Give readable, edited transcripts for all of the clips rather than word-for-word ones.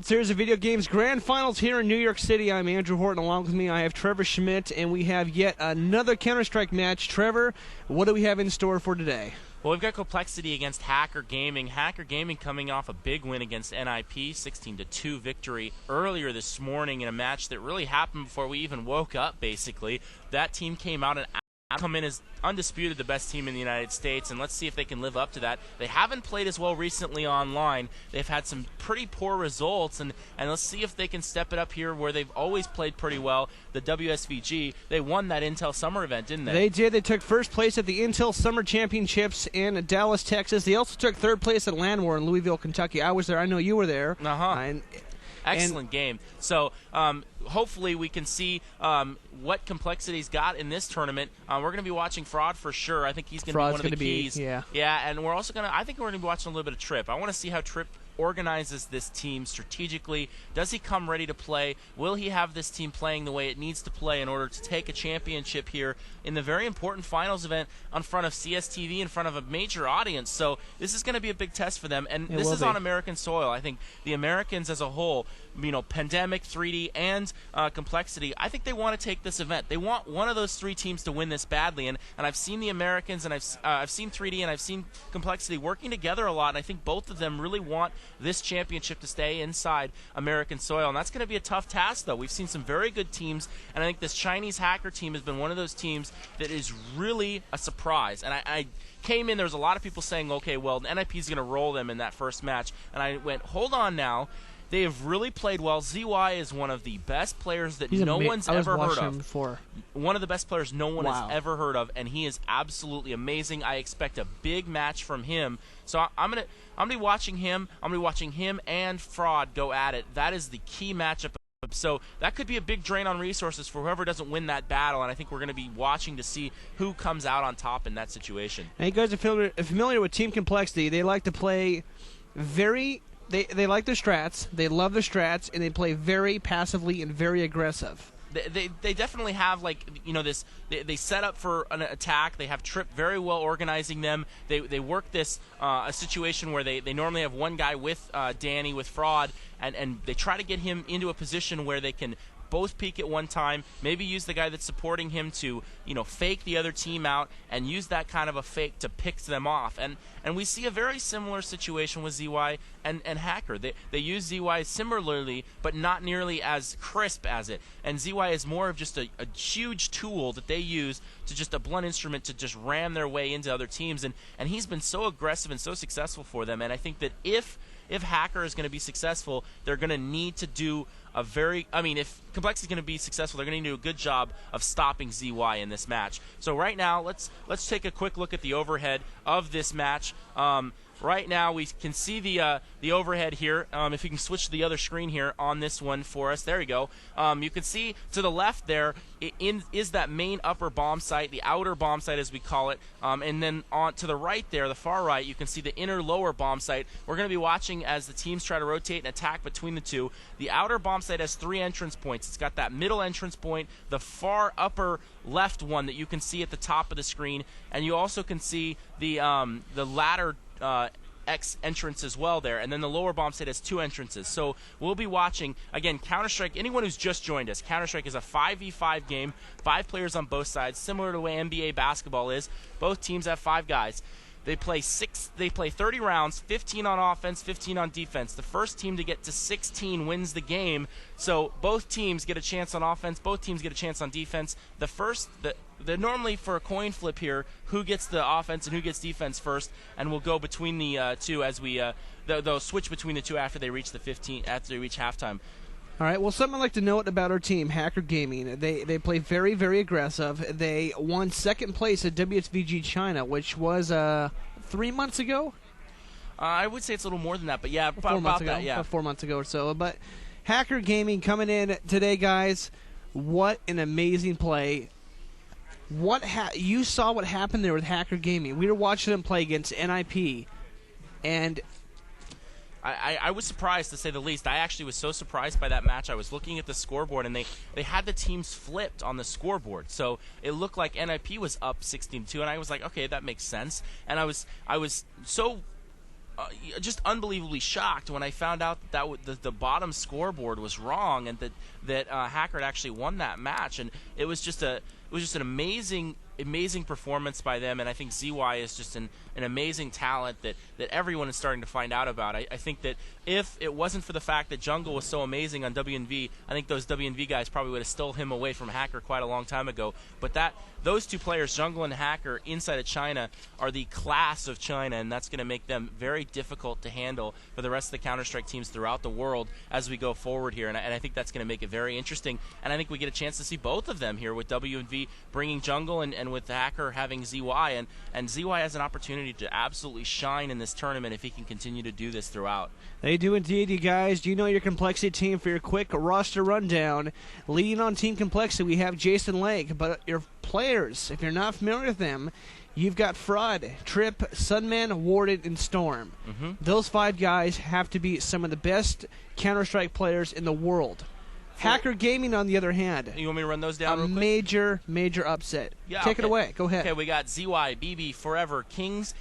Series of video games grand finals here in New York City. I'm Andrew Horton. Along with me, I have Trevor Schmidt, and we have yet another Counter-Strike match. Trevor, what do we have in store for today? Well, we've got compLexity against Hacker Gaming. Hacker Gaming coming off a big win against NIP, 16-2 victory earlier this morning in a match that really happened before we even woke up, basically. That team came out and come in as undisputed the best team in the United States, and let's see if they can live up to that. They haven't played as well recently online. They've had some pretty poor results, and let's see if they can step it up here where they've always played pretty well. The WSVG, they won that Intel Summer event, didn't they? They did. They took first place at the Intel Summer Championships in Dallas, Texas. They also took third place at LAN War in Louisville, Kentucky. I was there. I know you were there. Excellent game. So hopefully we can see what compLexity's got in this tournament. We're going to be watching Fraud for sure. I think he's going to be one of the keys. Yeah, and we're also going to, I think we're going to be watching a little bit of Trip. I want to see how Trip organizes this team strategically. Does he come ready to play? Will he have this team playing the way it needs to play in order to take a championship here in the very important finals event in front of CSTV, in front of a major audience? So this is going to be a big test for them, and this is on American soil. I think the Americans as a whole, you know, Pandemic, 3D, and compLexity, I think they want to take this event. They want one of those three teams to win this badly, and I've seen the Americans, and I've seen 3D, and I've seen compLexity working together a lot, and I think both of them really want this championship to stay inside American soil, and that's going to be a tough task, though. We've seen some very good teams, and I think this Chinese hacker team has been one of those teams that is really a surprise. And I came in, there was a lot of people saying, okay, well, NIP is going to roll them in that first match, and I went, hold on now. They have really played well. ZY is one of the best players that no one's ever heard of. One of the best players no one has ever heard of, and he is absolutely amazing. I expect a big match from him. So I'm gonna be watching him. I'm gonna be watching him and Fraud go at it. That is the key matchup. So that could be a big drain on resources for whoever doesn't win that battle, and I think we're going to be watching to see who comes out on top in that situation. Now, you guys are familiar with Team compLexity. They like to play very... They like their strats, they love their strats, and they play very passively and very aggressive. They definitely have, like, you know, this. They set up for an attack. They have Trip very well organizing them. They work this a situation where they normally have one guy with Danny with Fraud, and they try to get him into a position where they can both peak at one time, maybe use the guy that's supporting him to, you know, fake the other team out and use that kind of a fake to pick them off. And we see a very similar situation with ZY and Hacker. They use ZY similarly, but not nearly as crisp as it. And ZY is more of just a huge tool that they use to just a blunt instrument to just ram their way into other teams. And he's been so aggressive and so successful for them. And I think that if Hacker is going to be successful, they're going to need to do a very... I mean, if compLexity is going to be successful, they're going to need to do a good job of stopping ZY in this match. So right now, let's take a quick look at the overhead of this match. Right now, we can see the overhead here. If you can switch to the other screen here on this one for us. There you go. You can see to the left there is that main upper bomb site, the outer bomb site as we call it. And then on to the right there, the far right, you can see the inner lower bomb site. We're going to be watching as the teams try to rotate and attack between the two. The outer bomb site has 3 entrance points. It's got that middle entrance point, the far upper left one that you can see at the top of the screen, and you also can see the ladder X entrance as well there, and then the lower bomb site has 2 entrances. So we'll be watching, again, Counter-Strike. Anyone who's just joined us, Counter-Strike is a 5v5 game, 5 players on both sides, similar to the way NBA basketball is. Both teams have 5 guys. They play 30 rounds, 15 on offense, 15 on defense. The first team to get to 16 wins the game. So both teams get a chance on offense, both teams get a chance on defense. They're normally for a coin flip here, who gets the offense and who gets defense first, and we'll go between the two as we they'll switch between the two after they reach after they reach halftime. All right, well, something I'd like to note about our team, Hacker Gaming, they play very, very aggressive. They won second place at WSVG China, which was 3 months ago? I would say it's a little more than that, but yeah, about 4 months ago, that, yeah. About 4 months ago or so. But Hacker Gaming coming in today, guys. What an amazing play. You saw what happened there with Hacker Gaming. We were watching them play against NIP, and I was surprised, to say the least. I actually was so surprised by that match. I was looking at the scoreboard, and they had the teams flipped on the scoreboard. So it looked like NIP was up 16-2, and I was like, okay, that makes sense. And I was so just unbelievably shocked when I found out that the bottom scoreboard was wrong, and that Hacker had actually won that match. And it was just an amazing performance by them, and I think ZY is just an amazing talent that everyone is starting to find out about. I think that if it wasn't for the fact that Jungle was so amazing on WNV, I think those WNV guys probably would have stole him away from Hacker quite a long time ago. But those two players, Jungle and Hacker, inside of China, are the class of China, and that's going to make them very difficult to handle for the rest of the Counter-Strike teams throughout the world as we go forward here. And I think that's going to make it very interesting, and I think we get a chance to see both of them here with WNV bringing Jungle and with the Hacker having ZY, and ZY has an opportunity to absolutely shine in this tournament if he can continue to do this throughout. They do indeed, you guys. Do you know your compLexity team? For your quick roster rundown, leading on Team compLexity, we have Jason Lake, but your players, if you're not familiar with them, you've got Fraud, Trip, Sunman, Warden, and Storm. Those 5 guys have to be some of the best Counter-Strike players in the world. Hacker Gaming, on the other hand, you want me to run those down real quick? major upset. Yeah, Take it away. Go ahead. Okay, we got ZY, BB, Forever, Kings,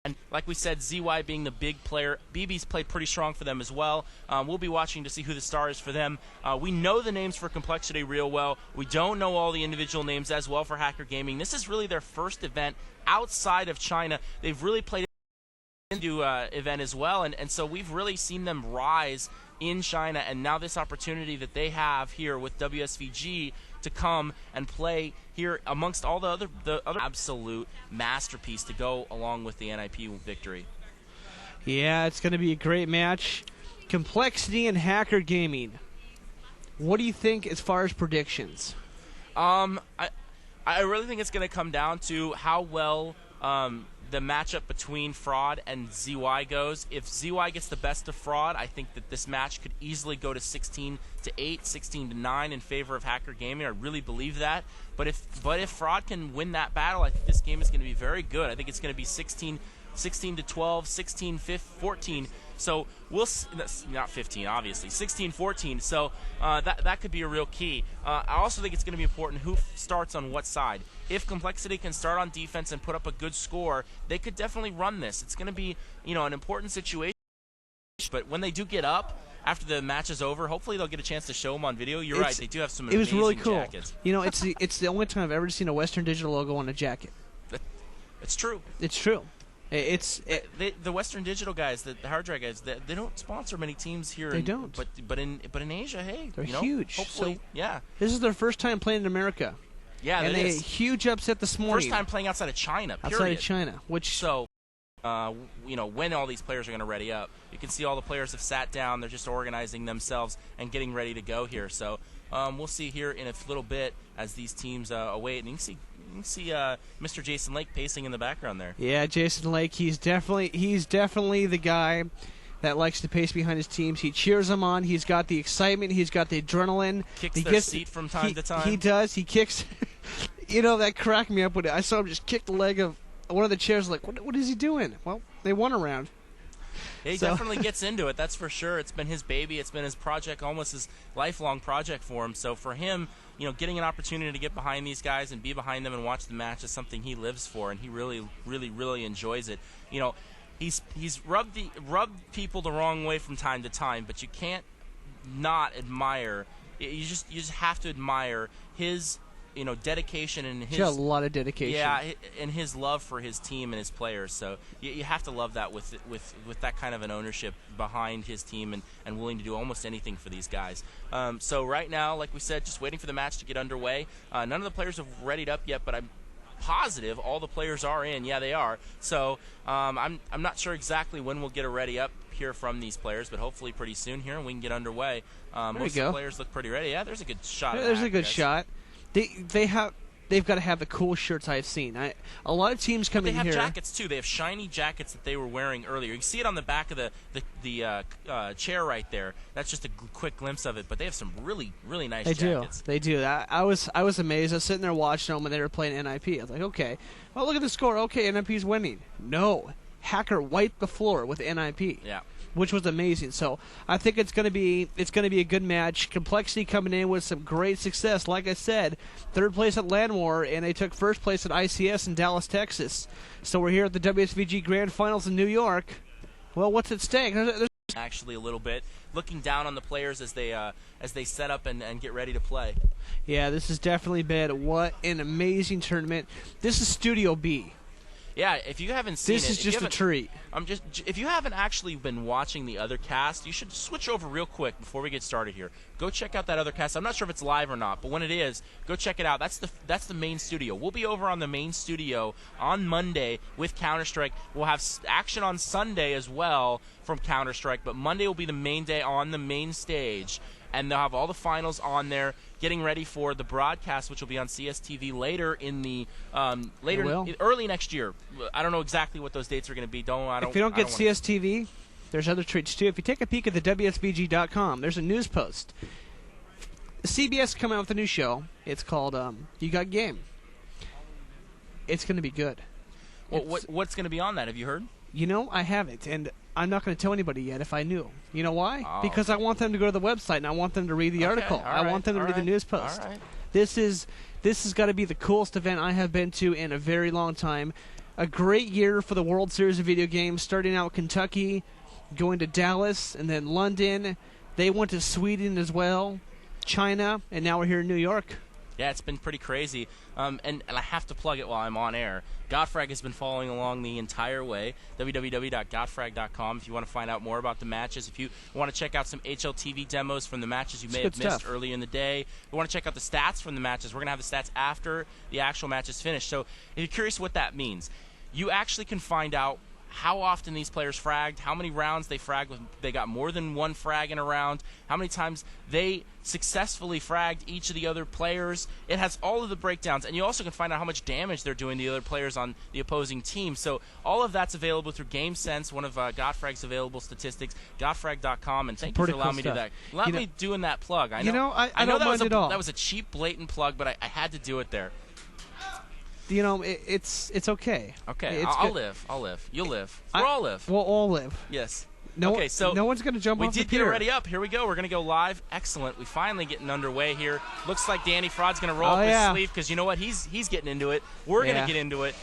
and like we said, ZY being the big player. BB's played pretty strong for them as well. We'll be watching to see who the star is for them. We know the names for compLexity real well. We don't know all the individual names as well for Hacker Gaming. This is really their first event outside of China. They've really played into event as well, and so we've really seen them rise in China, and now this opportunity that they have here with WSVG to come and play here amongst all the other absolute masterpiece to go along with the NIP victory. Yeah, it's going to be a great match. compLexity and Hacker Gaming. What do you think as far as predictions? I really think it's going to come down to how well the matchup between Fraud and ZY goes. If ZY gets the best of Fraud, I think that this match could easily go to 16-8, 16-9 in favor of Hacker Gaming. I really believe that. But if Fraud can win that battle, I think this game is going to be very good. I think it's going to be 16-12, 16-14. So we'll not 15, obviously, 16-14. So that could be a real key. I also think it's going to be important who starts on what side. If compLexity can start on defense and put up a good score, they could definitely run this. It's going to be, an important situation. But when they do get up after the match is over, hopefully they'll get a chance to show them on video. You're right; they do have some amazing really cool. jackets. It's the only time I've ever seen a Western Digital logo on a jacket. It's true. It's true. The Western Digital guys, the hard drive guys, they don't sponsor many teams here. They don't. But in Asia, hey, they're huge. Hopefully, yeah. This is their first time playing in America. Yeah, and they had a huge upset this morning. First time playing outside of China. Period. Outside of China, when all these players are going to ready up, you can see all the players have sat down. They're just organizing themselves and getting ready to go here. So we'll see here in a little bit as these teams await. And you can see Mr. Jason Lake pacing in the background there. Yeah, Jason Lake. He's definitely the guy that likes to pace behind his teams. He cheers them on. He's got the excitement. He's got the adrenaline. Kicks their seat from time to time. He does. He kicks. That cracked me up when I saw him just kick the leg of one of the chairs. Like, what is he doing? Well, they won a round. Yeah, he definitely gets into it, that's for sure. It's been his baby. It's been his project, almost his lifelong project for him. So for him, getting an opportunity to get behind these guys and be behind them and watch the match is something he lives for, and he really, really, really enjoys it. He's rubbed people the wrong way from time to time, but you can't not admire. You just have to admire his dedication and his. He's got a lot of dedication. Yeah, and his love for his team and his players. So you have to love that with that kind of an ownership behind his team and willing to do almost anything for these guys. So right now, like we said, just waiting for the match to get underway. None of the players have readied up yet, but I'm positive all the players are in. Yeah, they are. So I'm not sure exactly when we'll get a ready up here from these players, but hopefully pretty soon here and we can get underway. Most of the players look pretty ready. Yeah, there's a good shot. Yeah, there's a good shot. They've got to have the cool shirts I've seen. A lot of teams come in here. They have jackets too. They have shiny jackets that they were wearing earlier. You can see it on the back of the chair right there. That's just a quick glimpse of it. But they have some really, really nice jackets. They do. I was amazed. I was sitting there watching them when they were playing NIP. I was like, okay, well look at the score. Okay, NIP's winning. No, Hacker wiped the floor with NIP. Yeah. Which was amazing. So I think it's going to be a good match. compLexity coming in with some great success. Like I said, third place at LAN War, and they took first place at ICS in Dallas, Texas. So we're here at the WSVG Grand Finals in New York, Well, what's at stake? There's actually a little bit, looking down on the players as they set up and get ready to play. Yeah, this has definitely been what an amazing tournament. This is Studio B. Yeah, if you haven't seen this is just a treat. If you haven't actually been watching the other cast, you should switch over real quick before we get started here. Go check out that other cast. I'm not sure if it's live or not, but when it is, go check it out. That's the main studio. We'll be over on the main studio on Monday with Counter-Strike. We'll have action on Sunday as well from Counter-Strike, but Monday will be the main day on the main stage. And they'll have all the finals on there, getting ready for the broadcast, which will be on CSTV later in the early next year. I don't know exactly what those dates are going to be. If you don't get CSTV, there's other treats too. If you take a peek at the WSVG.com, there's a news post. CBS coming out with a new show. It's called You Got Game. It's going to be good. Well, what's going to be on that? Have you heard? You know, I haven't, and I'm not going to tell anybody yet if I knew. You know why? Oh. Because I want them to go to the website and I want them to read the article. I want them to read the news post. All right. This has got to be the coolest event I have been to in a very long time. A great year for the World Series of Video Games, starting out Kentucky, going to Dallas, and then London. They went to Sweden as well, China, and now we're here in New York. Yeah, it's been pretty crazy. And I have to plug it while I'm on air. Godfrag has been following along the entire way. www.godfrag.com if you want to find out more about the matches. If you want to check out some HLTV demos from the matches you may have missed earlier in the day. If you want to check out the stats from the matches, we're going to have the stats after the actual match is finished. So if you're curious what that means, you actually can find out how often these players fragged, how many rounds they fragged, they got more than one frag in a round, how many times they successfully fragged each of the other players. It has all of the breakdowns, and you also can find out how much damage they're doing to the other players on the opposing team. So all of that's available through GameSense, one of Godfrag's available statistics, godfrag.com, and thank you for allowing me to do that. Allow me doing that plug. I know, I don't mind at all. That was a cheap, blatant plug, but I had to do it there. You know, it's okay. Okay, I'll live. You'll live. We'll all live. We'll all live. Yes. Okay, so no one's going to jump off the pier. We did get ready up. Here we go. We're going to go live. Excellent. We finally getting underway here. Looks like Danny Fraud's going to roll up his sleeve because you know what? He's getting into it. We're going to get into it.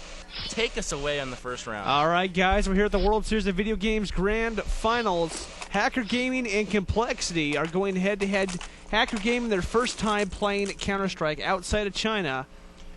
Take us away on the first round. All right, guys. We're here at the World Series of Video Games Grand Finals. Hacker Gaming and compLexity are going head-to-head. Hacker Gaming, their first time playing Counter-Strike outside of China.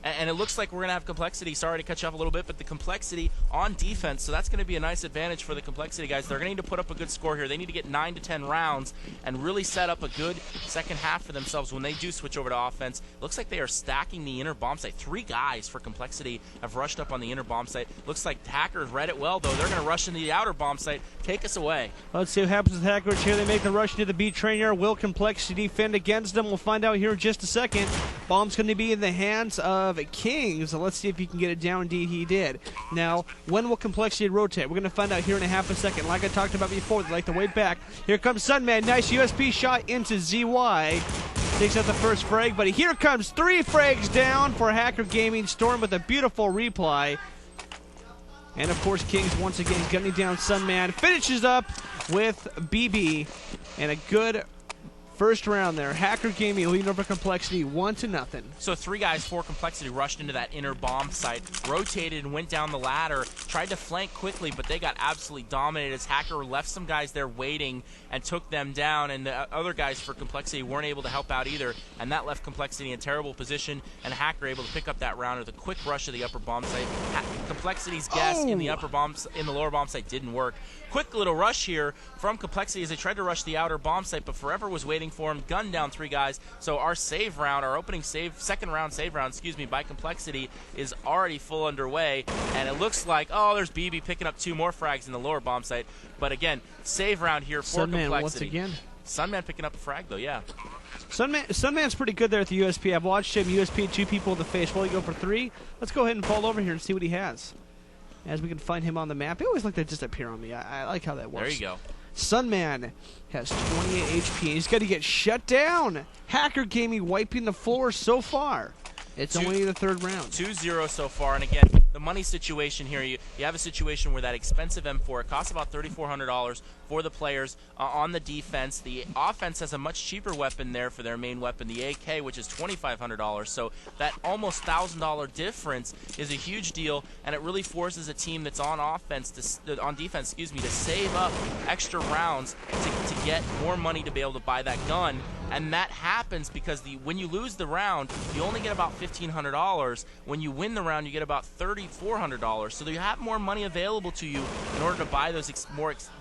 And it looks like we're going to have compLexity. Sorry to cut you off a little bit, but the compLexity on defense, so that's going to be a nice advantage for the compLexity guys. They're going to need to put up a good score here. They need to get 9 to 10 rounds and really set up a good second half for themselves when they do switch over to offense. Looks like they are stacking the inner bomb site. 3 guys for compLexity have rushed up on the inner bomb site. Looks like Hackers read it well, though. They're going to rush into the outer bomb site. Take us away. Let's see what happens with Hackers here. They make the rush into the B train here. Will compLexity defend against them? We'll find out here in just a second. Bomb's going to be in the hands of Kings. So let's see if he can get it down. Indeed, he did. Now, when will compLexity rotate? We're going to find out here in a half a second. Like I talked about before, they like to wait back. Here comes Sunman. Nice USP shot into ZY. Takes out the first frag, but here comes 3 frags down for Hacker Gaming. Storm with a beautiful reply. And, of course, Kings once again gunning down Sunman. Finishes up with BB. And a good first round there. Hacker Gaming leading over compLexity 1-0. So 3 guys, 4 compLexity rushed into that inner bomb site, rotated and went down the ladder, tried to flank quickly, but they got absolutely dominated as Hacker left some guys there waiting and took them down, and the other guys for compLexity weren't able to help out either, and that left compLexity in a terrible position, and Hacker able to pick up that round with a quick rush of the upper bomb site. compLexity's guess in the lower bomb site didn't work. Quick little rush here from compLexity as they tried to rush the outer bomb site, but Forever was waiting for him, gunned down 3 guys. So our save round, our opening save, second round save round, by compLexity is already full underway. And it looks like, there's BB picking up 2 more frags in the lower bomb site. But again, save round here for Sunman compLexity. once again. Sunman picking up a frag though, yeah. Sunman's pretty good there at the USP. I've watched him USP 2 people in the face. Will he go for 3? Let's go ahead and fall over here and see what he has. As we can find him on the map. He always like to just appear on me. I like how that works. There you go. Sunman has 28 HP. He's got to get shut down. Hacker Gaming wiping the floor so far. It's only the third round. 2-0 so far, and again, the money situation here, you have a situation where that expensive M4, it costs about $3,400 for the players on the defense. The offense has a much cheaper weapon there for their main weapon, the AK, which is $2,500. So that almost $1,000 difference is a huge deal, and it really forces a team that's on defense, to save up extra rounds to get more money to be able to buy that gun. And that happens because when you lose the round, you only get about $1,500. When you win the round, you get about $3,400. So you have more money available to you in order to buy those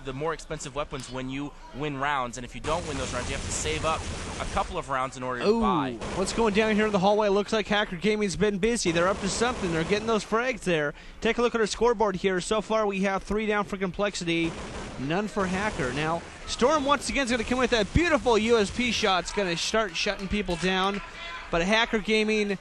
the more expensive weapons when you win rounds. And if you don't win those rounds, you have to save up a couple of rounds in order to buy. What's going down here in the hallway? Looks like Hacker Gaming's been busy. They're up to something. They're getting those frags there. Take a look at our scoreboard here. So far, we have 3 down for compLexity, none for Hacker. Now, Storm once again is going to come with that beautiful USP shot. It's going to start shutting people down. But Hacker Gaming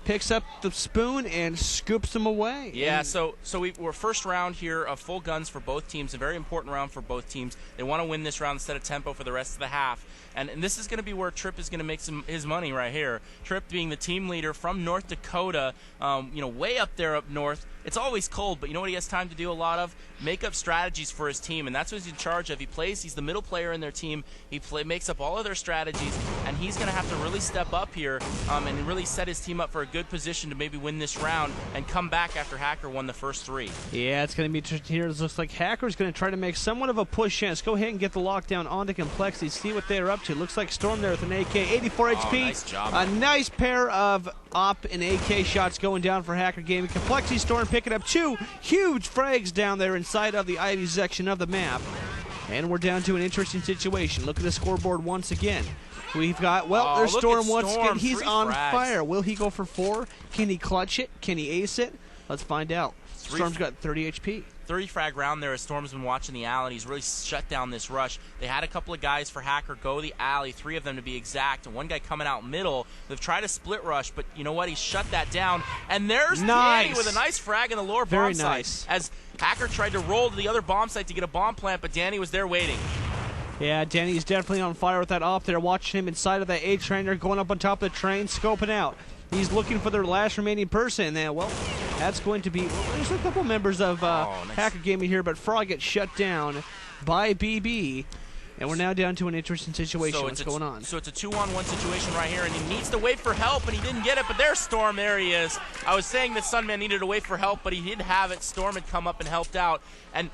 picks up the spoon and scoops them away. Yeah, so we're first round here of full guns for both teams, a very important round for both teams. They want to win this round instead of tempo for the rest of the half. And this is going to be where Tripp is going to make his money right here. Tripp being the team leader from North Dakota, way up there up north. It's always cold, but you know what he has time to do a lot of? Make up strategies for his team, and that's what he's in charge of. He's the middle player in their team. He makes up all of their strategies, and he's going to have to really step up here and really set his team up for a good position to maybe win this round and come back after Hacker won the first 3. Yeah, it's going to be interesting here. It looks like Hacker's going to try to make somewhat of a push chance. Go ahead and get the lockdown onto compLexity, see what they're up to. Looks like Storm there with an AK, 84 HP. Nice job. A nice pair of op and AK shots going down for Hacker Gaming. compLexity Storm picking up 2 huge frags down there inside of the Ivy section of the map. And we're down to an interesting situation. Look at the scoreboard once again. We've got, there's Storm once again. He's on fire. Will he go for 4? Can he clutch it? Can he ace it? Let's find out. Storm's got 30 HP. 30 frag round there as Storm's been watching the alley, and he's really shut down this rush. They had a couple of guys for Hacker go the alley, 3 of them to be exact, and one guy coming out middle. They've tried a split rush, but you know what? He shut that down. And there's Danny with a nice frag in the lower bomb site. As Hacker tried to roll to the other bomb site to get a bomb plant, but Danny was there waiting. Yeah, Danny's definitely on fire with that op there. Watching him inside of that A train. They're going up on top of the train, scoping out. He's looking for their last remaining person. And, that's going to be... there's a couple members of Hacker Gaming here, but Frog gets shut down by BB. And we're now down to an interesting situation. What's going on? So it's a 2-on-1 situation right here, and he needs to wait for help, and he didn't get it, but there's Storm. There he is. I was saying that Sunman needed to wait for help, but he did have it. Storm had come up and helped out. And,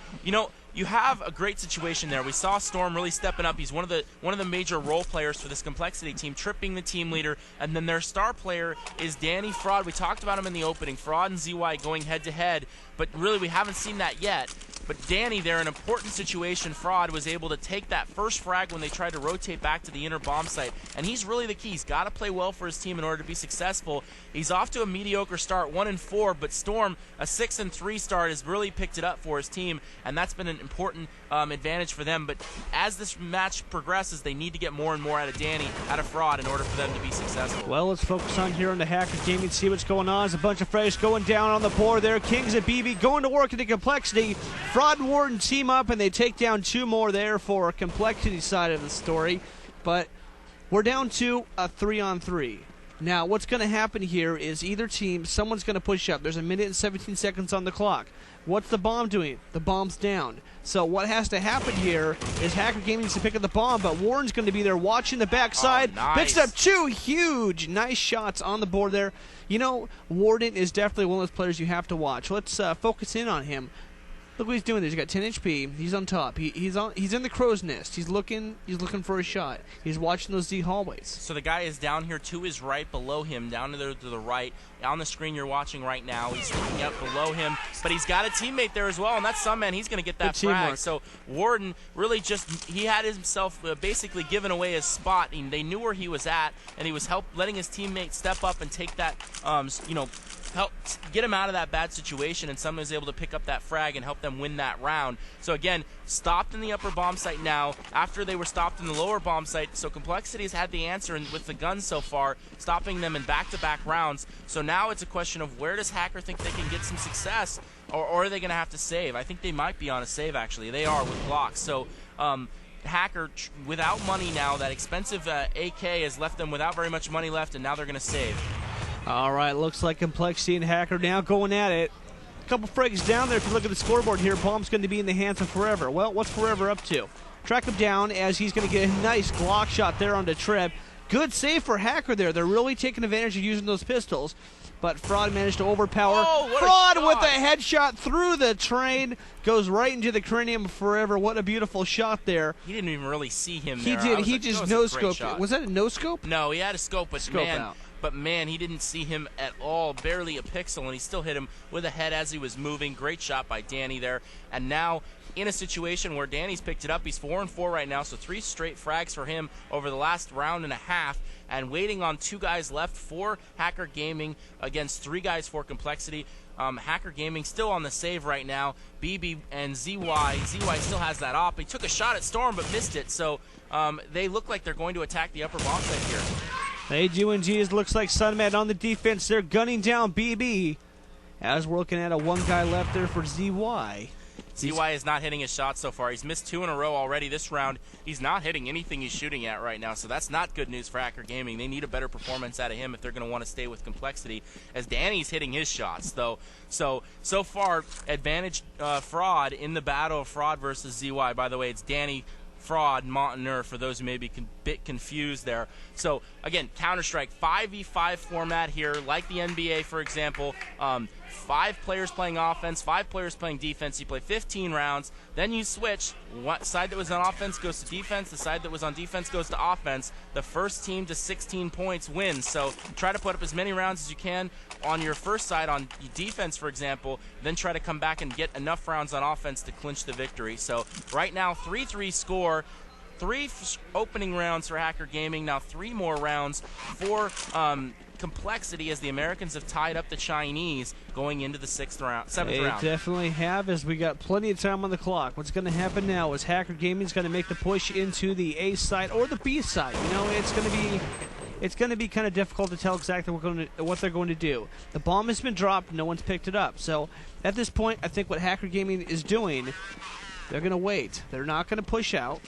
you have a great situation there. We saw Storm really stepping up. He's one of the major role players for this compLexity team, Tripp being the team leader, and then their star player is Danny Fraud. We talked about him in the opening. Fraud and ZY going head-to-head, but really we haven't seen that yet. But Danny there, an important situation. Fraud was able to take that first frag when they tried to rotate back to the inner bomb site, and he's really the key. He's got to play well for his team in order to be successful. He's off to a mediocre start, 1-4, but Storm, a 6-3 start, has really picked it up for his team, and that's been an important advantage for them. But as this match progresses, they need to get more and more out of Fraud in order for them to be successful. Well, let's focus on here on the Hacker Gaming, see what's going on. There's a bunch of frags going down on the board there. Kings and BB going to work into compLexity. Fraud and Warden team up, and they take down 2 more there for compLexity side of the story. But we're down to a 3-on-3. Now, what's going to happen here is either team, someone's going to push up. There's 1 minute and 17 seconds on the clock. What's the bomb doing? The bomb's down. So what has to happen here is Hacker Gaming needs to pick up the bomb, but Warren's going to be there watching the backside. Nice. Picks up 2 huge, nice shots on the board there. Warden is definitely one of those players you have to watch. Let's focus in on him. Look what he's doing there. He's got 10 HP. He's on top. He's in the crow's nest. He's looking for a shot. He's watching those Z hallways. So the guy is down here to his right, below him, down to the right. On the screen you're watching right now, he's looking up below him, but he's got a teammate there as well, and that's Sunman. He's going to get that frag. So Warden really he had himself basically given away his spot. They knew where he was at, and he was letting his teammate step up and take that, help get him out of that bad situation, and someone was able to pick up that frag and help them win that round. So again, stopped in the upper bomb site now after they were stopped in the lower bomb site. So compLexity has had the answer with the guns so far, stopping them in back-to-back rounds. So now it's a question of where does Hacker think they can get some success, or are they going to have to save? I think they might be on a save, actually. They are with blocks. So Hacker, without money now, that expensive AK has left them without very much money left, and now they're going to save. All right, looks like compLexity and Hacker now going at it. A couple frags down there. If you look at the scoreboard here, bomb's going to be in the hands of Forever. Well, what's Forever up to? Track him down as he's going to get a nice Glock shot there on the trip. Good save for Hacker there. They're really taking advantage of using those pistols. But Fraud managed to overpower. Fraud with a headshot through the train. Goes right into the cranium of Forever. What a beautiful shot there. He didn't even really see him He there. did. He just no-scoped it. Was that a no-scope? No, he had a scope, but out. But man, he didn't see him at all, barely a pixel, and he still hit him with a head as he was moving. Great shot by Danny there. And now in a situation where Danny's picked it up, he's 4-4 right now, so 3 straight frags for him over the last round and a half, and waiting on 2 guys left for Hacker Gaming against 3 guys for compLexity. Hacker Gaming still on the save right now. BB and ZY. ZY still has that op. He took a shot at Storm but missed it, so they look like they're going to attack the upper bomb site here. They do indeed. It looks like Sunman on the defense. They're gunning down BB. As we're looking at a 1 guy left there for ZY. ZY is not hitting his shots so far. He's missed 2 in a row already this round. He's not hitting anything he's shooting at right now, so that's not good news for Hacker Gaming. They need a better performance out of him if they're going to want to stay with compLexity, as Danny's hitting his shots, though. So far, advantage Fraud in the battle of Fraud versus ZY. By the way, it's Danny, Fraud, Montaner, for those who may be a bit confused there. So, again, Counter-Strike, 5v5 format here, like the NBA, for example. 5 players playing offense, 5 players playing defense. You play 15 rounds, then you switch. One side that was on offense goes to defense, the side that was on defense goes to offense. The first team to 16 points wins. So try to put up as many rounds as you can on your first side on defense, for example, then try to come back and get enough rounds on offense to clinch the victory. So right now, 3-3 score. 3 opening rounds for Hacker Gaming, now 3 more rounds for compLexity, as the Americans have tied up the Chinese going into the 7th round. They definitely have, as we got plenty of time on the clock. What's going to happen now is Hacker Gaming is going to make the push into the A side or the B side. You know, it's going to be kind of difficult to tell exactly what they're going to do. The bomb has been dropped, no one's picked it up. So at this point, I think what Hacker Gaming is doing, they're going to wait. They're not going to push out.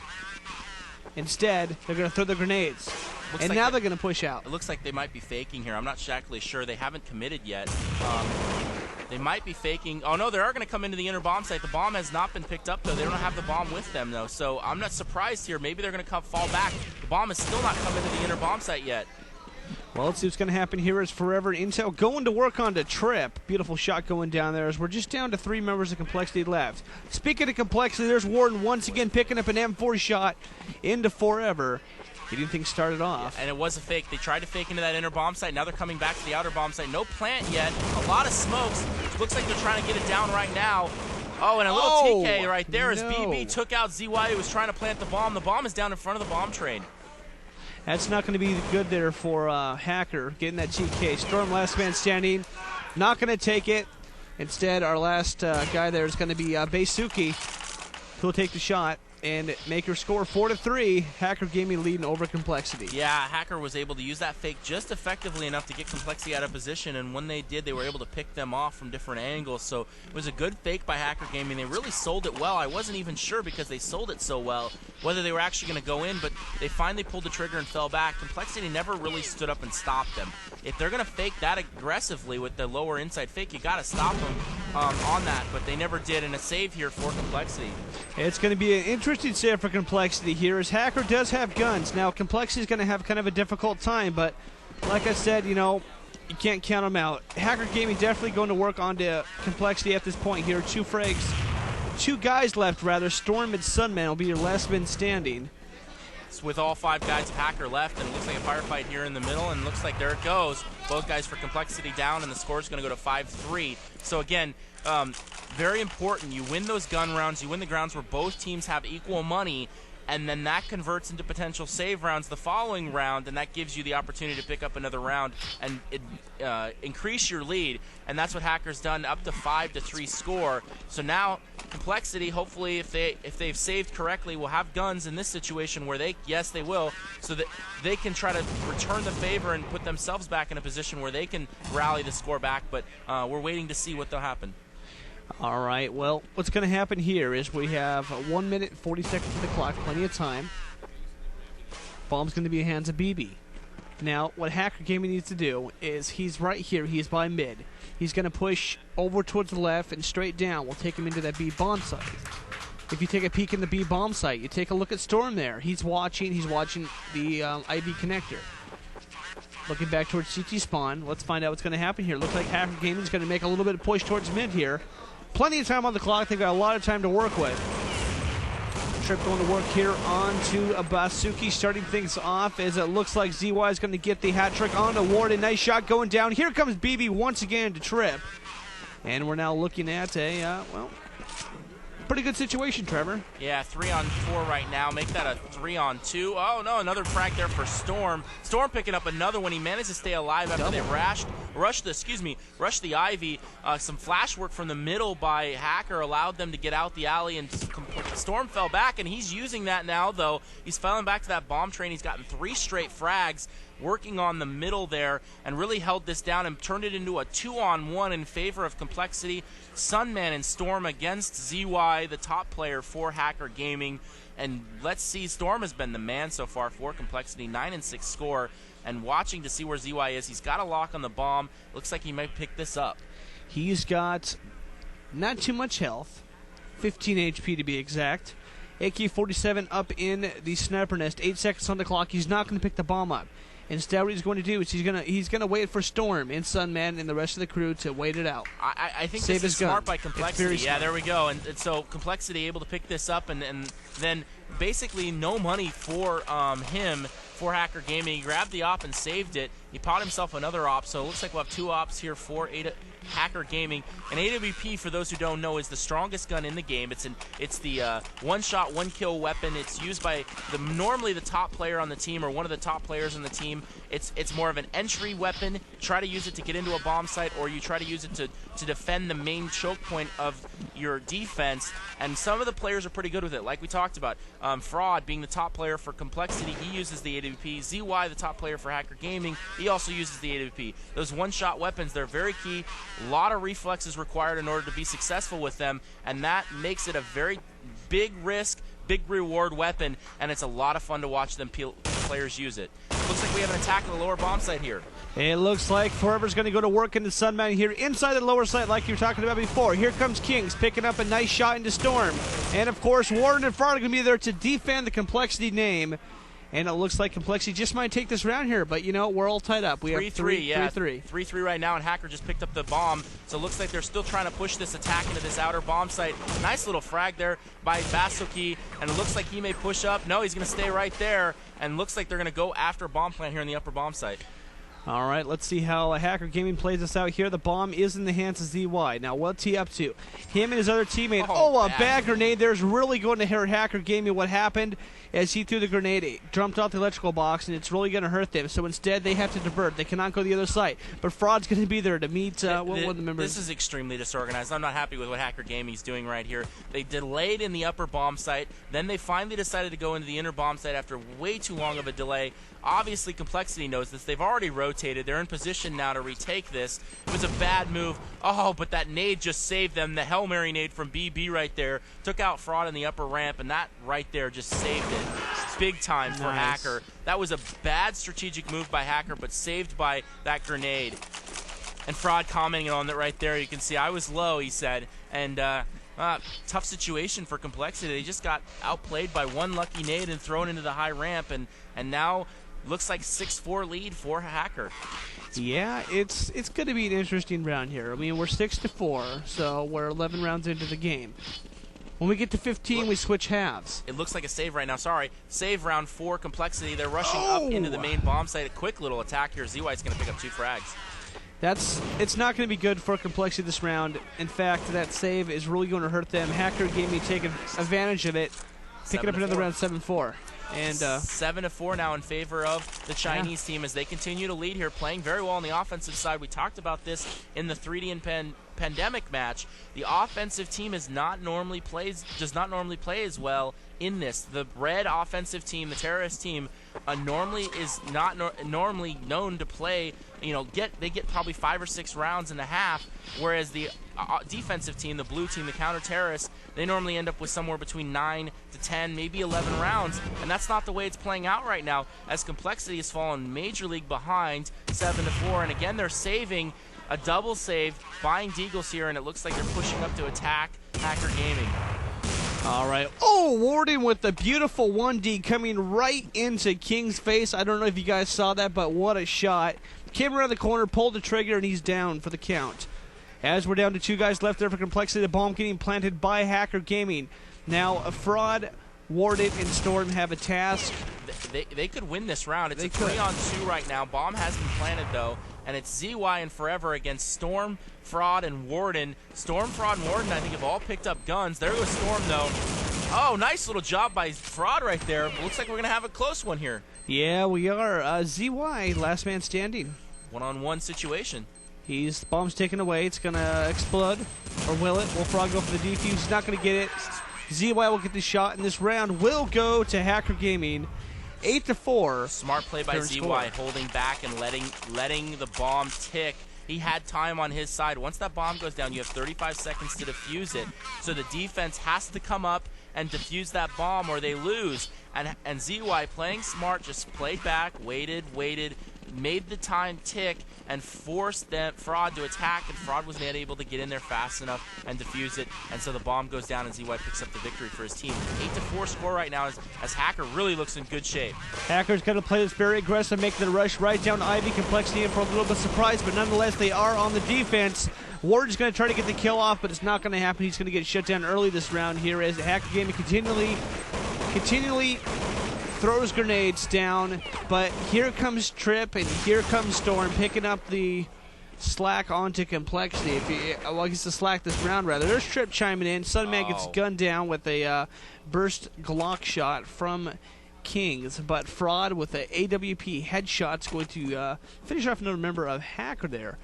Instead, they're going to throw the grenades. And like now they're going to push out. It looks like they might be faking here. I'm not exactly sure. They haven't committed yet. They might be faking. Oh, no, they are going to come into the inner bomb site. The bomb has not been picked up, though. They don't have the bomb with them, though. So I'm not surprised here. Maybe they're going to fall back. The bomb has still not come into the inner bomb site yet. Well, let's see what's going to happen here as Forever Intel going to work on the trip. Beautiful shot going down there as we're just down to 3 members of compLexity left. Speaking of compLexity, there's Warden once again picking up an M4 shot into Forever. Getting things started off. Yeah, and it was a fake. They tried to fake into that inner bomb site. Now they're coming back to the outer bomb site. No plant yet. A lot of smokes. Looks like they're trying to get it down right now. Oh, and a little TK right there as BB took out ZY, who was trying to plant the bomb. The bomb is down in front of the bomb train. That's not going to be good there for Hacker, getting that TK. Storm, last man standing, not going to take it. Instead, our last guy there is going to be Beisuki, who'll take the shot and make her score 4-3. Hacker Gaming leading over compLexity. Yeah, Hacker was able to use that fake just effectively enough to get compLexity out of position, and when they did, they were able to pick them off from different angles. So it was a good fake by Hacker Gaming. They really sold it well. I wasn't even sure, because they sold it so well, whether they were actually going to go in, but they finally pulled the trigger and fell back. compLexity never really stood up and stopped them. If they're going to fake that aggressively with the lower inside fake, you got to stop them on that, but they never did, and a save here for compLexity. It's going to be an interesting save for compLexity here, as Hacker does have guns. Now, compLexity is going to have kind of a difficult time, but like I said, you know, you can't count them out. Hacker Gaming definitely going to work onto compLexity at this point here. 2 frags, 2 guys left, rather. Storm and Sunman will be your last men standing. With all 5 guys of Hacker left, and it looks like a firefight here in the middle, and it looks like there it goes. Both guys for compLexity down, and the score is going to go to 5-3. So again, very important. You win those gun rounds. You win the rounds where both teams have equal money, and then that converts into potential save rounds the following round, and that gives you the opportunity to pick up another round and increase your lead. And that's what Hacker's done, up to 5-3 score. So now compLexity, hopefully, if they've saved correctly, will have guns in this situation where they will, so that they can try to return the favor and put themselves back in a position where they can rally the score back. But we're waiting to see what will happen. All right, well, what's going to happen here is we have 1 minute and 40 seconds on the clock, plenty of time. Bomb's going to be in the hands of BB. Now, what Hacker Gaming needs to do is he's right here. He's by mid. He's going to push over towards the left and straight down. We'll take him into that B bomb site. If you take a peek in the B bomb site, you take a look at Storm there. He's watching the IV connector. Looking back towards CT spawn. Let's find out what's going to happen here. Looks like Hacker Gaming is going to make a little bit of push towards mid here. Plenty of time on the clock. They've got a lot of time to work with. Trip going to work here onto Basuki, starting things off as it looks like ZY is going to get the hat trick on to Ward. A nice shot going down. Here comes BB once again to Trip. And we're now looking at a, pretty good situation, Trevor. Yeah, 3-on-4 right now. Make that a 3-on-2. Oh, no, another frag there for Storm. Storm picking up another one. He managed to stay alive after they rushed the Ivy. Some flash work from the middle by Hacker allowed them to get out the alley, and Storm fell back, and he's using that now, though. He's falling back to that bomb train. He's gotten 3 straight frags, working on the middle there, and really held this down and turned it into a 2-on-1 in favor of compLexity. Sunman and Storm against ZY, the top player for Hacker Gaming. And let's see, Storm has been the man so far for compLexity, 9-6 score. And watching to see where ZY is, he's got a lock on the bomb. Looks like he might pick this up. He's got not too much health, 15 HP to be exact. AK-47 up in the sniper nest, 8 seconds on the clock. He's not going to pick the bomb up. Instead, what he's going to do is he's gonna wait for Storm and Sunman and the rest of the crew to wait it out. I think Save this is his smart gun. by compLexity. Yeah, there we go. And so compLexity able to pick this up, and then basically no money for him for Hacker Gaming. He grabbed the op and saved it. He pot himself another op, so it looks like we'll have 2 ops here for Hacker Gaming. An AWP, for those who don't know, is the strongest gun in the game. It's the one-shot, one-kill weapon. It's used by normally the top player on the team or one of the top players on the team. It's more of an entry weapon. Try to use it to get into a bomb site, or you try to use it to defend the main choke point of your defense. And some of the players are pretty good with it, like we talked about. Fraud being the top player for compLexity, he uses the AWP. ZY, the top player for Hacker Gaming, he also uses the AWP. Those one-shot weapons, they're very key. A lot of reflexes required in order to be successful with them, and that makes it a very big risk, big reward weapon, and it's a lot of fun to watch them players use it. Looks like we have an attack on the lower bomb site here. It looks like Forever's going to go to work into Sunman here inside the lower site like you were talking about before. Here comes Kings picking up a nice shot into Storm. And, of course, Warren and Fraud are going to be there to defend the compLexity name. And it looks like compLexity just might take this round here, but, you know, we're all tied up. We have 3-3. 3-3 right now, and Hacker just picked up the bomb. So it looks like they're still trying to push this attack into this outer bomb site. Nice little frag there by Basuki, and it looks like he may push up. No, he's going to stay right there, and looks like they're going to go after bomb plant here in the upper bomb site. All right, let's see how Hacker Gaming plays this out here. The bomb is in the hands of ZY. Now, what's he up to? Him and his other teammate. A bad grenade. There's really going to hurt Hacker Gaming. What happened as he threw the grenade, it jumped off the electrical box, and it's really going to hurt them. So instead, they have to divert. They cannot go to the other side. But Fraud's going to be there to meet one of the members. This is extremely disorganized. I'm not happy with what Hacker Gaming's doing right here. They delayed in the upper bomb site. Then they finally decided to go into the inner bomb site after way too long of a delay. Obviously, compLexity knows this. They've already rotated. They're in position now to retake this. It was a bad move. Oh, but that nade just saved them. The Hail Mary nade from BB right there took out Fraud in the upper ramp, and that right there just saved it. Big time for Hacker. That was a bad strategic move by Hacker, but saved by that grenade. And Fraud commenting on that right there. You can see I was low, he said. And tough situation for compLexity. They just got outplayed by one lucky nade and thrown into the high ramp, and now looks like 6-4 lead for Hacker. Yeah, it's going to be an interesting round here. I mean, we're 6-4, so we're 11 rounds into the game. When we get to 15, we switch halves. It looks like a save right now. Sorry. Save round 4, compLexity. They're rushing up into the main bomb site. A quick little attack here. ZY's going to pick up 2 frags. It's not going to be good for compLexity this round. In fact, that save is really going to hurt them. Hacker Gaming taking advantage of it, picking up another round 7-4. And 7-4 now in favor of the Chinese team as they continue to lead here, playing very well on the offensive side. We talked about this in the 3D and pandemic match. The offensive team does not normally play as well in this. The red offensive team, the terrorist team, normally is not normally known to play. They get probably 5 or 6 rounds in the half, whereas the defensive team, the blue team, the counter-terrorists, they normally end up with somewhere between 9 to 10, maybe 11 rounds, and that's not the way it's playing out right now, as compLexity has fallen Major League behind 7-4, and again, they're saving a double save, buying Deagles here, and it looks like they're pushing up to attack Hacker Gaming. All right. Oh, Warden with the beautiful 1D coming right into King's face. I don't know if you guys saw that, but what a shot. Came around the corner, pulled the trigger, and he's down for the count. As we're down to 2 guys left there for compLexity, the bomb getting planted by Hacker Gaming. Now, Fraud, Warden, and Storm have a task. They could win this round. It's a 3-on-2 right now. Bomb has been planted, though, and it's ZY and Forever against Storm, Fraud, and Warden. Storm, Fraud, and Warden, I think, have all picked up guns. There goes Storm, though. Oh, nice little job by Fraud right there. Looks like we're going to have a close one here. Yeah, we are. ZY, last man standing. One-on-one situation. Bomb's taken away. It's going to explode. Or will it? Will Fraud go for the defuse? He's not going to get it. ZY will get the shot, and this round will go to Hacker Gaming. 8-4. Smart play by ZY, holding back and letting the bomb tick. He had time on his side. Once that bomb goes down, you have 35 seconds to defuse it. So the defense has to come up and defuse that bomb or they lose. And ZY, playing smart, just played back, waited, made the time tick, and forced Fraud to attack, and Fraud was not able to get in there fast enough and defuse it, and so the bomb goes down and ZY picks up the victory for his team. 8-4 score right now as Hacker really looks in good shape. Hacker's going to play this very aggressive, making the rush right down to Ivy. compLexity in for a little bit of surprise, but nonetheless they are on the defense. Ward's going to try to get the kill off, but it's not going to happen. He's going to get shut down early this round here as Hacker Gaming continually throws grenades down, but here comes Trip and here comes Storm picking up the slack onto compLexity. Well, he's the slack this round, rather. There's Trip chiming in. Sunman gets gunned down with a burst Glock shot from Kings, but Fraud with a AWP headshot's going to finish off another member of Hacker there.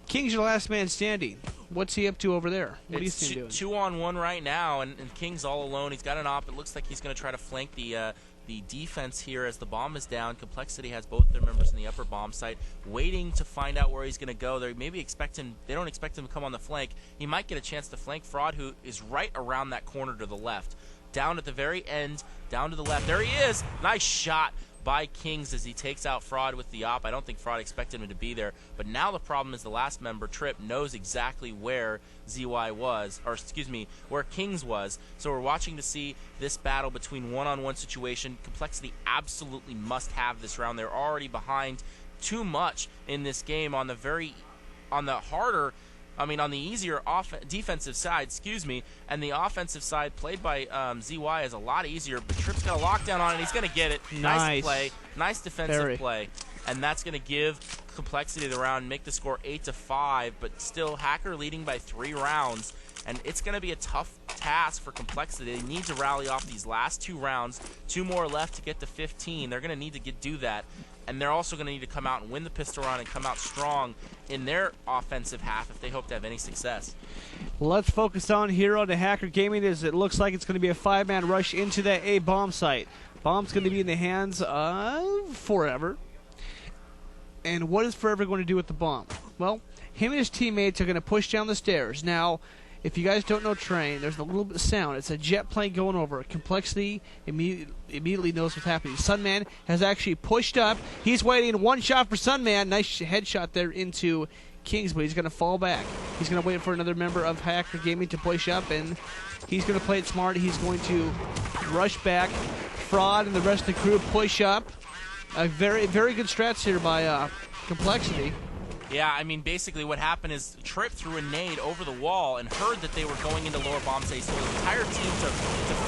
King's your last man standing. What's he up to over there? What do you see doing? 2-on-1 right now, and King's all alone. He's got an op. It looks like he's going to try to flank the defense here as the bomb is down. compLexity has both their members in the upper bomb site, waiting to find out where he's going to go. They don't expect him to come on the flank. He might get a chance to flank Fraud, who is right around that corner to the left. Down at the very end, down to the left. There he is. Nice shot by Kings as he takes out Fraud with the op. I don't think Fraud expected him to be there, but now the problem is the last member, Trip, knows exactly where ZY was, or excuse me, where Kings was. So we're watching to see this battle between one-on-one situation. compLexity absolutely must have this round. They're already behind too much in this game on the easier defensive side, and the offensive side played by ZY is a lot easier, but Trip's got a lockdown on it. He's going to get it. Nice play. Nice defensive play. And that's going to give compLexity the round, make the score 8-5, but still Hacker leading by 3 rounds. And it's going to be a tough task for compLexity. They need to rally off these last 2 rounds. 2 more left to get to 15. They're going to need to do that. And they're also going to need to come out and win the pistol round and come out strong in their offensive half if they hope to have any success. Let's focus on Hero to Hacker Gaming as it looks like it's going to be a 5-man rush into that A bomb site. Bomb's going to be in the hands of Forever. And what is Forever going to do with the bomb? Well, him and his teammates are going to push down the stairs. Now, if you guys don't know terrain, there's a little bit of sound. It's a jet plane going over. compLexity immediately knows what's happening. Sunman has actually pushed up. He's waiting. One shot for Sunman. Nice headshot there into Kings, but he's going to fall back. He's going to wait for another member of Hacker Gaming to push up, and he's going to play it smart. He's going to rush back. Fraud and the rest of the crew push up. Very, very good strats here by compLexity. Yeah, I mean, basically what happened is Trip threw a nade over the wall and heard that they were going into lower bomb site, so the entire team to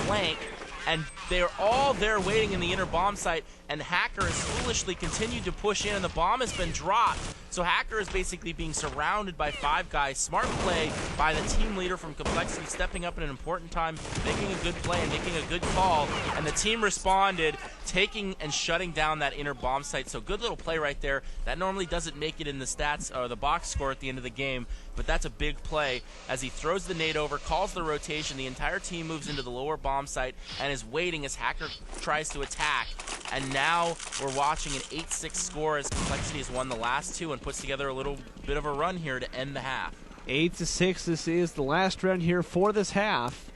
flank, and they're all there waiting in the inner bomb site, and Hacker has foolishly continued to push in, and the bomb has been dropped. So Hacker is basically being surrounded by 5 guys. Smart play by the team leader from compLexity, stepping up at an important time, making a good play and making a good call, and the team responded, taking and shutting down that inner bomb site. So good little play right there. That normally doesn't make it in the stats or the box score at the end of the game, but that's a big play as he throws the nade over, calls the rotation. The entire team moves into the lower bomb site and is waiting as Hacker tries to attack. And now we're watching an 8-6 score as compLexity has won the last 2 and puts together a little bit of a run here to end the half. 8-6. This is the last round here for this half.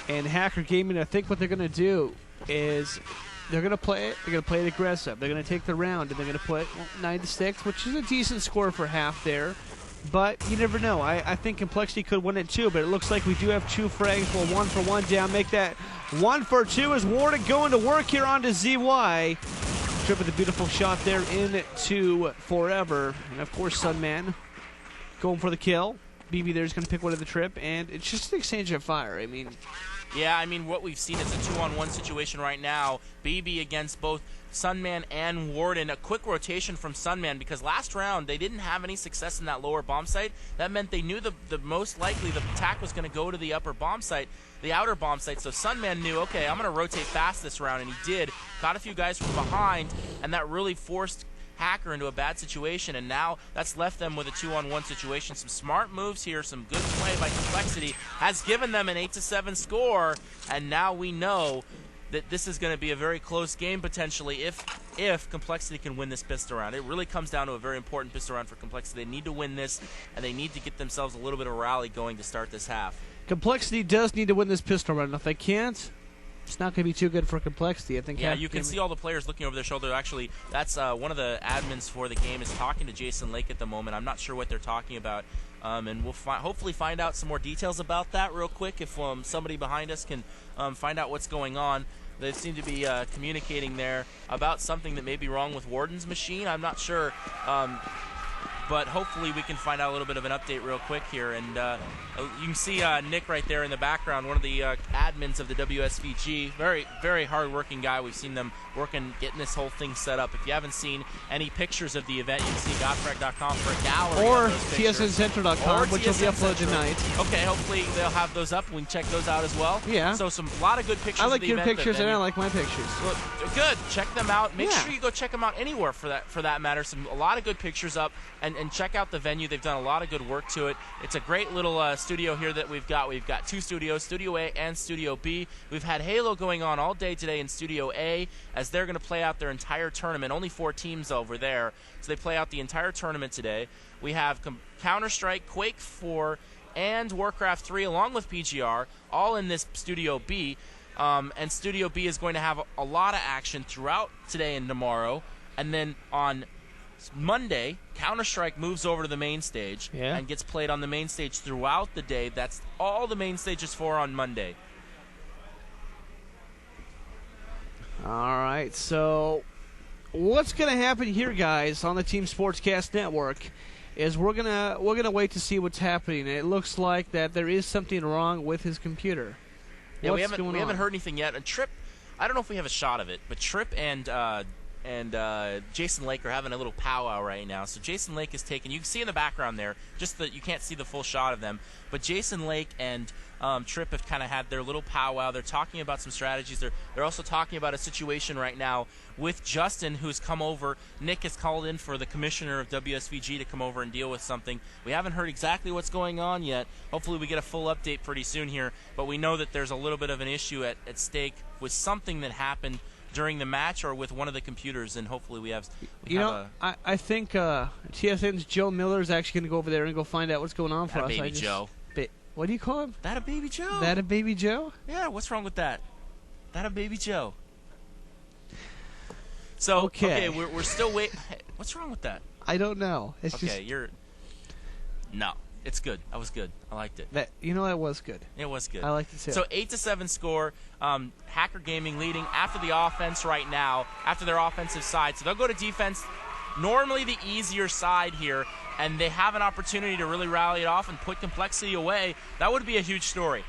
And Hacker Gaming, I think what they're going to do is they're going to play it. They're going to play it aggressive. They're going to take the round, and they're going to put 9-6, which is a decent score for half there. But you never know. I think compLexity could win it too, but it looks like we do have 2 frags. We'll 1-for-1 down. Make that 1-for-2 as Warden going to work here onto ZY. Trip with a beautiful shot there into Forever. And of course, Sunman going for the kill. BB there's going to pick one of the trip, and it's just an exchange of fire. I mean, yeah, I mean, what we've seen is a 2-on-1 situation right now. BB against both Sunman and Warden. A quick rotation from Sunman because last round they didn't have any success in that lower bomb site. That meant they knew the most likely the attack was going to go to the upper bomb site, the outer bomb site. So Sunman knew, okay, I'm going to rotate fast this round, and he did. Caught a few guys from behind, and that really forced Hacker into a bad situation, and now that's left them with a 2-on-1 situation. Some smart moves here, some good play by compLexity has given them an 8-7 score, and now we know that this is going to be a very close game potentially if compLexity can win this pistol round. It really comes down to a very important pistol round for compLexity. They need to win this, and they need to get themselves a little bit of rally going to start this half. compLexity does need to win this pistol round. If they can't, it's not going to be too good for compLexity. I think. Yeah, you can see all the players looking over their shoulder. Actually, that's one of the admins for the game is talking to Jason Lake at the moment. I'm not sure what they're talking about, and we'll hopefully find out some more details about that real quick if somebody behind us can find out what's going on. They seem to be communicating there about something that may be wrong with Warden's machine. I'm not sure. But hopefully we can find out a little bit of an update real quick here. And you can see Nick right there in the background, one of the admins of the WSVG. Very, very hard-working guy. We've seen them working, getting this whole thing set up. If you haven't seen any pictures of the event, you can see godfrag.com for a gallery or of those pictures. tsncentral.com, which will be uploaded tonight. Okay, hopefully they'll have those up. We can check those out as well. Yeah. So a lot of good pictures I of like the your event. pictures, and I like my pictures. Well, good. Check them out. Make sure you go check them out anywhere for that matter. A lot of good pictures up, and check out the venue. They've done a lot of good work to it. It's a great little studio here that we've got. We've got 2 studios, Studio A and Studio B. We've had Halo going on all day today in Studio A as they're going to play out their entire tournament. Only 4 teams over there, so they play out the entire tournament today. We have Counter-Strike, Quake 4, and Warcraft 3 along with PGR, all in this Studio B. And Studio B is going to have a lot of action throughout today and tomorrow. And then on Monday, Counter-Strike moves over to the main stage and gets played on the main stage throughout the day. That's all the main stage is for on Monday. All right, so what's going to happen here, guys, on the Team Sportscast Network is we're gonna wait to see what's happening. It looks like that there is something wrong with his computer. Yeah, we haven't heard anything yet. And Trip, I don't know if we have a shot of it, but Trip and Jason Lake are having a little powwow right now. So Jason Lake is taking, you can see in the background there, just that you can't see the full shot of them, but Jason Lake and Trip have kind of had their little powwow. They're talking about some strategies. They're also talking about a situation right now with Justin, who's come over. Nick has called in for the commissioner of WSVG to come over and deal with something. We haven't heard exactly what's going on yet. Hopefully we get a full update pretty soon here, but we know that there's a little bit of an issue at stake with something that happened during the match or with one of the computers, and hopefully we have. I think TSN's Joe Miller is actually going to go over there and go find out what's going on for us. Baby Joe. What do you call him? That a Baby Joe. That a Baby Joe? Yeah, what's wrong with that? That a Baby Joe. So, okay we're still waiting. Hey, what's wrong with that? I don't know. It's okay, No, it's good. That was good. I liked it. That was good. It was good. I liked it too. So 8-7 score. Hacker Gaming leading after the offense right now, after their offensive side. So they'll go to defense, normally the easier side here, and they have an opportunity to really rally it off and put compLexity away. That would be a huge story.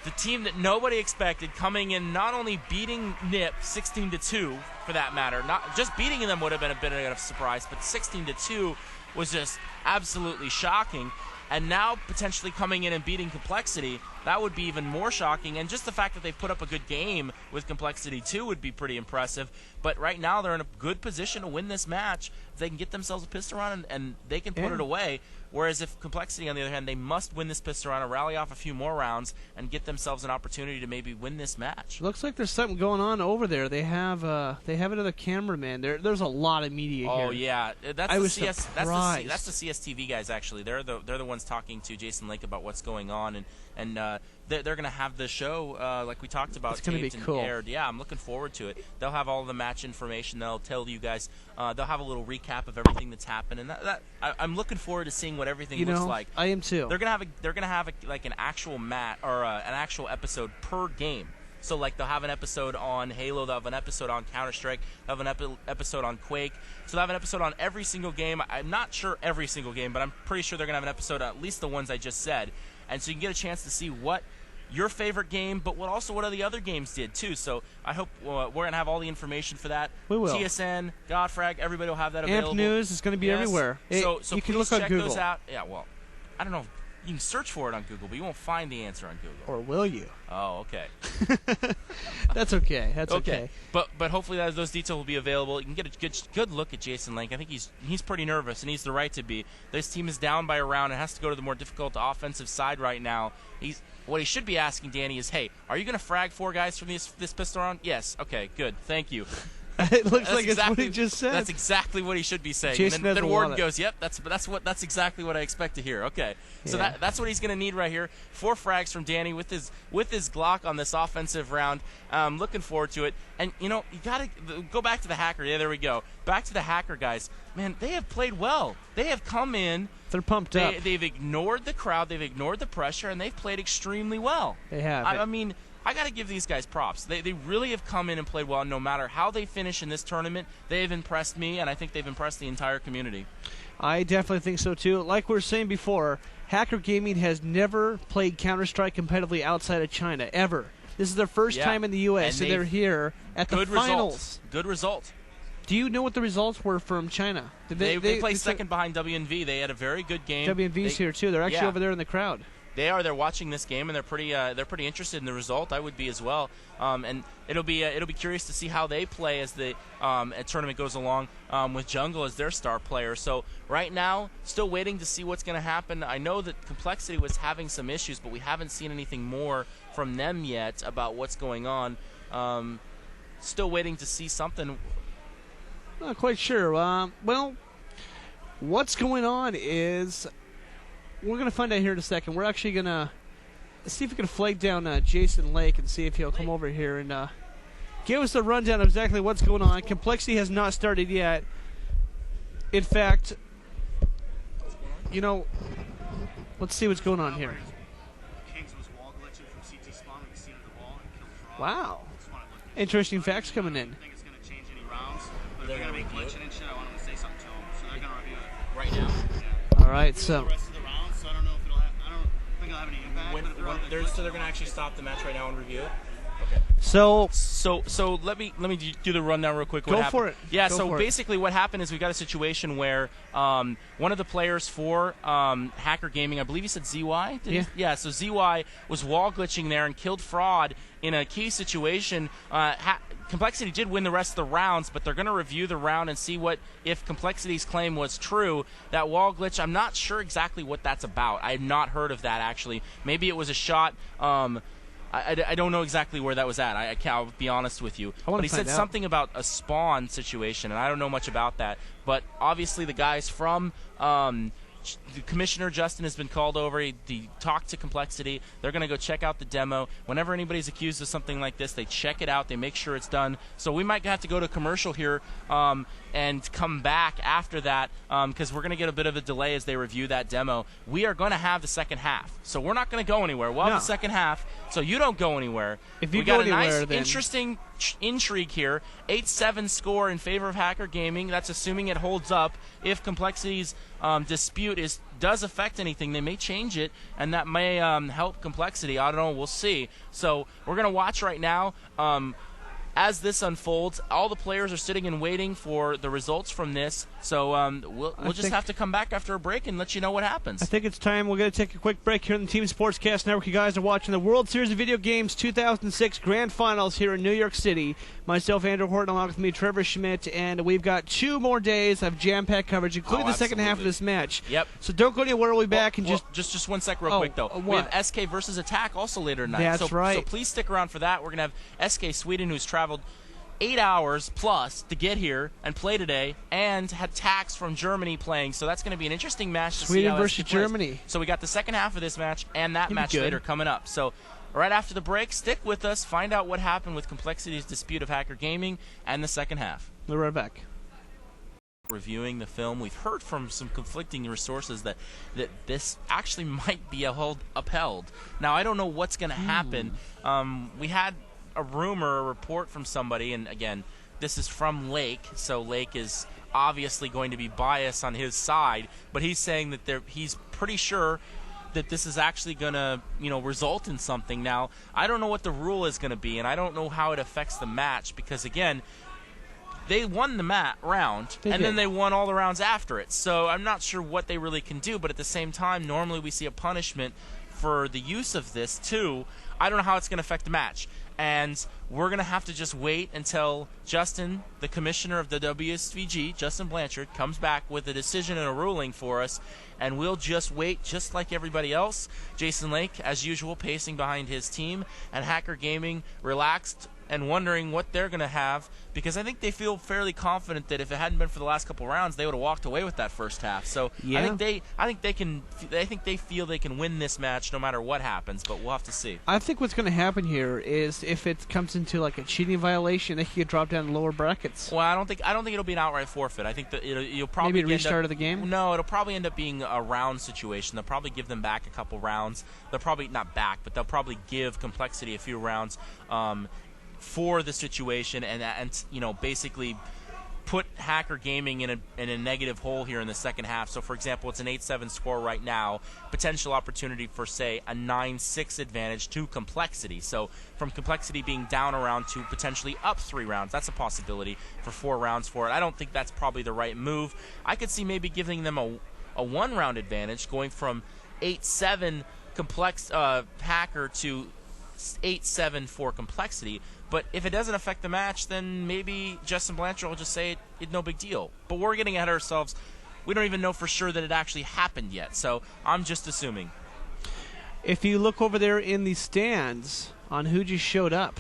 The team that nobody expected coming in, not only beating NIP 16-2 for that matter, not just beating them would have been a bit of a surprise, but 16-2 was just absolutely shocking. And now potentially coming in and beating compLexity, that would be even more shocking. And just the fact that they put up a good game with compLexity too would be pretty impressive. But right now they're in a good position to win this match. If they can get themselves a pistol round and they can put it away. Whereas if compLexity, on the other hand, they must win this pistol round and rally off a few more rounds and get themselves an opportunity to maybe win this match. Looks like there's something going on over there. They have another cameraman. There's a lot of media here. Oh yeah, that's I the was surprised. That's the CSTV guys actually. They're the ones talking to Jason Lake about what's going on, and they're going to have the show like we talked about. It's going to be cool. Aired. Yeah, I'm looking forward to it. They'll have all the match information. They'll tell you guys. They'll have a little recap of everything that's happened, and I'm looking forward to seeing what everything looks like. I am too. They're gonna have like an actual match or an actual episode per game. So, like, they'll have an episode on Halo, they'll have an episode on Counter-Strike, they'll have an episode on Quake. So they'll have an episode on every single game. I'm not sure every single game, but I'm pretty sure they're going to have an episode on at least the ones I just said. And so you can get a chance to see what your favorite game, but what the other games did, too. So I hope we're going to have all the information for that. We will. TSN, Godfrag, everybody will have that available. AMP News is going to be everywhere. So you can please look on check Google. those out. Yeah, well, I don't know. You can search for it on Google, but you won't find the answer on Google. Or will you? Oh, okay. That's okay. That's okay. But hopefully those details will be available. You can get a good look at Jason Link. I think he's pretty nervous, and he's the right to be. This team is down by a round and has to go to the more difficult offensive side right now. What he should be asking Danny is, hey, are you going to frag 4 guys from this pistol round? Yes. Okay, good. Thank you. It looks like it's what he just said. That's exactly what he should be saying. Jason and then Warden goes, "Yep, that's exactly what I expect to hear." Okay, so that's what he's going to need right here. 4 frags from Danny with his Glock on this offensive round. Looking forward to it. And you got to go back to the hacker. Yeah, there we go. Back to the hacker guys. Man, they have played well. They have come in. They're pumped up. They've ignored the crowd. They've ignored the pressure, and they've played extremely well. They have. I mean, I got to give these guys props. They really have come in and played well. No matter how they finish in this tournament, they've impressed me, and I think they've impressed the entire community. I definitely think so, too. Like we were saying before, Hacker Gaming has never played Counter-Strike competitively outside of China, ever. This is their first time in the U.S., and they're here at the finals. Good result. Do you know what the results were from China? They placed second behind WNV. They had a very good game. WNV's here, too. They're actually over there in the crowd. They are. They're watching this game, and they're pretty interested in the result. I would be as well. And it'll be curious to see how they play as the tournament goes along with Jungle as their star player. So right now, still waiting to see what's going to happen. I know that compLexity was having some issues, but we haven't seen anything more from them yet about what's going on. Still waiting to see something. Not quite sure. Well, what's going on is. We're going to find out here in a second. We're actually going to see if we can flag down Jason Lake and see if he'll come over here and give us a rundown of exactly what's going on. compLexity has not started yet. In fact, let's see what's going on here. Wow. Interesting facts coming in. They're going to be glitching and shit. I want them to say something to them, so they're going to review it right now. All right, so. They're going to actually stop the match right now and review it. Okay. So let me do the rundown real quick. Go for it. Yeah. So basically, what happened is we got a situation where one of the players for Hacker Gaming, I believe he said ZY. Yeah. So ZY was wall glitching there and killed Fraud in a key situation. compLexity did win the rest of the rounds, but they're going to review the round and see if compLexity's claim was true. That wall glitch, I'm not sure exactly what that's about. I had not heard of that, actually. Maybe it was a shot. I don't know exactly where that was at. I'll be honest with you. But he said something about a spawn situation, and I don't know much about that. But obviously the guys from the Commissioner Justin has been called over. He talked to compLexity. They're going to go check out the demo. Whenever anybody's accused of something like this, they check it out. They make sure it's done. So we might have to go to commercial here and come back after that because we're going to get a bit of a delay as they review that demo. We are going to have the second half. So we're not going to go anywhere. We'll have the second half, so you don't go anywhere. If you go anywhere, we got a nice, then interesting intrigue here. 8-7 score in favor of Hacker Gaming. That's assuming it holds up. If compLexity's dispute does affect anything, they may change it, and that may help compLexity. I don't know. We'll see. So we're going to watch right now. As this unfolds, all the players are sitting and waiting for the results from this. So we'll just have to come back after a break and let you know what happens. I think it's time. We're going to take a quick break here on the Team Sportscast Network. You guys are watching the World Series of Video Games 2006 Grand Finals here in New York City. Myself, Andrew Horton, along with me, Trevor Schmidt, and we've got 2 more days of jam-packed coverage, including the second half of this match. Yep. So don't go anywhere. We'll be back and just 1 sec real quick, though. We have SK versus Attack also later tonight. That's right. So please stick around for that. We're going to have SK Sweden, who's traveled 8 hours plus to get here and play today, and had Tax from Germany playing. So that's going to be an interesting match to see Sweden how versus SK plays. Germany. So we got the second half of this match and that match later coming up. So right after the break, stick with us. Find out what happened with compLexity's dispute of Hacker Gaming and the second half. We'll be right back. Reviewing the film, we've heard from some conflicting resources that this actually might be upheld. Now, I don't know what's going to happen. We had a rumor, a report from somebody, and again, this is from Lake, so Lake is obviously going to be biased on his side, but he's saying that he's pretty sure that this is actually going to, result in something. Now, I don't know what the rule is going to be, and I don't know how it affects the match, because again, they won the round, then they won all the rounds after it. So I'm not sure what they really can do, but at the same time, normally we see a punishment for the use of this too. I don't know how it's going to affect the match. And we're going to have to just wait until Justin, the commissioner of the WSVG, Justin Blanchard, comes back with a decision and a ruling for us, and we'll just wait just like everybody else. Jason Lake, as usual, pacing behind his team, and Hacker Gaming relaxed and wondering what they're going to have, because I think they feel fairly confident that if it hadn't been for the last couple rounds, they would have walked away with that first half. So yeah. I think they feel they can win this match no matter what happens, but we'll have to see. I think what's going to happen here is if it comes into like a cheating violation, they can get dropped down in lower brackets. Well, I don't think it'll be an outright forfeit. I think that you'll probably maybe a restart of the game. No, it'll probably end up being a round situation. They'll probably give them back a couple rounds. They'll probably not back, but they'll probably give compLexity a few rounds for the situation, and basically put Hacker Gaming in a negative hole here in the second half. So, for example, it's an 8-7 score right now. Potential opportunity for, say, a 9-6 advantage to compLexity. So, from compLexity being down a round to potentially up 3 rounds, that's a possibility for 4 rounds for it. I don't think that's probably the right move. I could see maybe giving them a 1-round advantage, going from 8-7 Hacker to 8-7 for compLexity. But if it doesn't affect the match, then maybe Justin Blanchard will just say it's no big deal. But we're getting ahead of ourselves. We don't even know for sure that it actually happened yet, so I'm just assuming. If you look over there in the stands on who just showed up.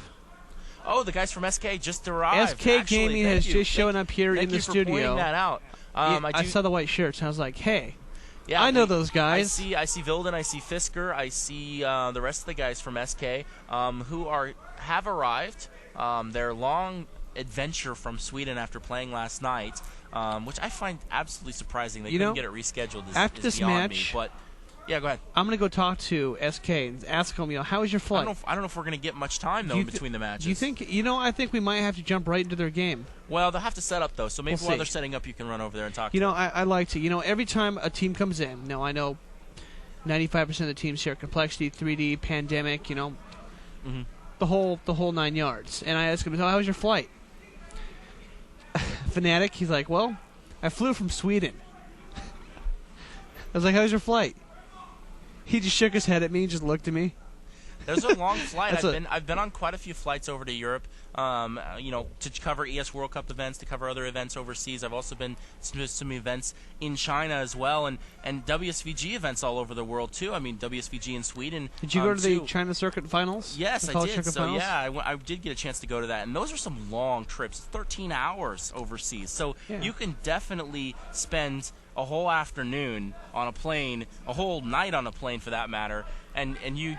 Oh, the guys from SK just arrived. SK Gaming has just shown up here in the studio. Thank you for pointing that out. I saw the white shirts, and I was like, hey. Yeah, I know those guys. I see Vilden, I see Fisker, I see the rest of the guys from SK who have arrived. Their long adventure from Sweden after playing last night, which I find absolutely surprising. They couldn't get it rescheduled. After this match, but yeah, go ahead. I'm going to go talk to SK and ask them, how was your flight? I don't know if we're going to get much time though in between the matches. Do you think? I think we might have to jump right into their game. Well, they'll have to set up though, so maybe while they're setting up, you can run over there and talk. I like to. Every time a team comes in, I know 95% of the teams here, compLexity, 3D, Pandemic, the whole 9 yards. And I ask him, how was your flight? Fanatic, he's like, well, I flew from Sweden. I was like, how was your flight? He just shook his head at me and just looked at me. There's a long flight. I've been on quite a few flights over to Europe, to cover ES World Cup events, to cover other events overseas. I've also been to some events in China as well, and WSVG events all over the world too. I mean, WSVG in Sweden. Did you go to the China Circuit Finals? Yes, I did. So yeah, I did get a chance to go to that, and those are some long trips, 13 hours overseas. So you can definitely spend a whole afternoon on a plane, a whole night on a plane for that matter, and you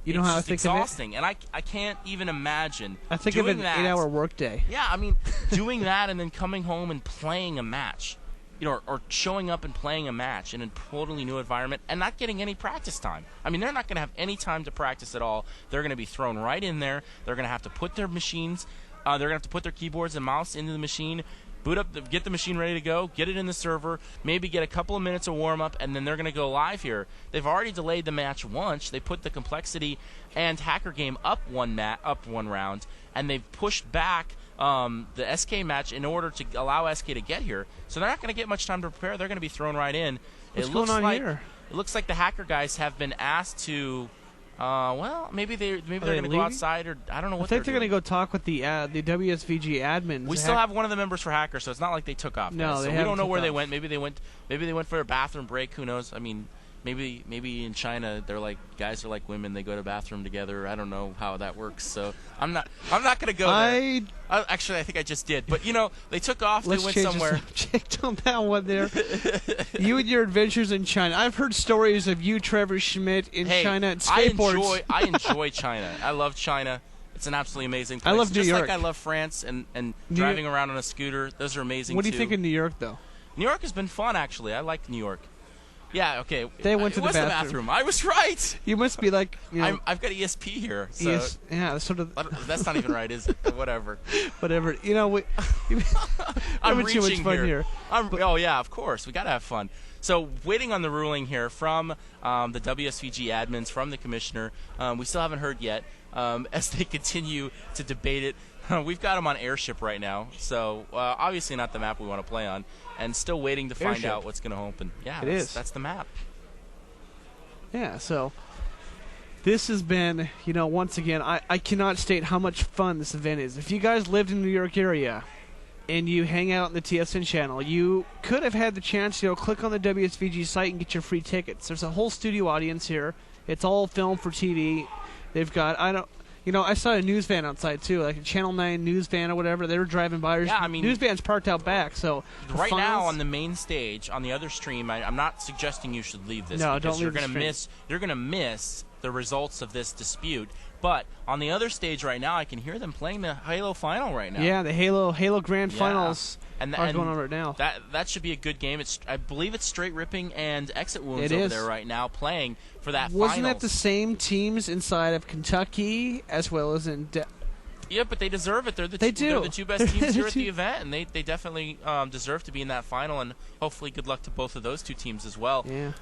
know how I think exhausting. of it? And I can't even imagine. I think of it an 8-hour workday. Yeah, I mean, doing that and then coming home and playing a match, or showing up and playing a match in a totally new environment and not getting any practice time. I mean, they're not going to have any time to practice at all. They're going to be thrown right in there. They're going to have to put their machines, they're going to have to put their keyboards and mouse into the machine, boot up, get the machine ready to go, get it in the server, maybe get a couple of minutes of warm-up, and then they're going to go live here. They've already delayed the match once. They put the compLexity and Hacker Game up one round, and they've pushed back the SK match in order to allow SK to get here. So they're not going to get much time to prepare. They're going to be thrown right in. What's going on here? It looks like the Hacker guys have been asked to... maybe they're going to go outside, or I don't know what they're going to go talk with the WSVG admins. We still have one of the members for Hacker, so it's not like they took off. No, so we don't know where they went. Maybe they went for a bathroom break. Who knows? I mean, maybe in China they're like guys are like women. They go to the bathroom together. I don't know how that works. So I'm not going to go there. Actually, I think I just did. But they took off. Let's they went change somewhere. The subject on that one there. You and your adventures in China. I've heard stories of you, Trevor Schmidt, in China and skateboards. I enjoy China. I love China. It's an absolutely amazing place. I love New York. Just like I love France and driving around on a scooter. Those are amazing, What do you think of New York, though? New York has been fun, actually. I like New York. Yeah, okay. They went to the bathroom. I was right. You must be like, I've got ESP here. So yeah, sort of. That's not even right, is it? Whatever. Whatever. I'm having too much reaching fun here. Oh yeah, of course. We got to have fun. So waiting on the ruling here from the WSVG admins, from the commissioner. We still haven't heard yet as they continue to debate it. We've got them on Airship right now, so obviously not the map we want to play on, and still waiting to find out what's going to happen. Yeah, that's the map. Yeah, so this has been, once again, I cannot state how much fun this event is. If you guys lived in the New York area and you hang out in the TSN channel, you could have had the chance to click on the WSVG site and get your free tickets. There's a whole studio audience here. It's all filmed for TV. They've got, I saw a news van outside, too, like a Channel 9 news van or whatever. They were driving by. Yeah, I mean, news van's parked out back, so right now on the main stage, on the other stream, I'm not suggesting you should leave this. No, because don't leave you're going to miss the results of this dispute. But on the other stage right now, I can hear them playing the Halo Final right now. Yeah, the Halo Grand Finals are going on right now. That should be a good game. I believe it's Straight Ripping and Exit Wounds over there right now playing for that Wasn't finals. that the same teams inside of Kentucky as well as in... Yeah, but they deserve it. They're the two best teams here at the event, and they definitely deserve to be in that final, and hopefully good luck to both of those two teams as well. Yeah.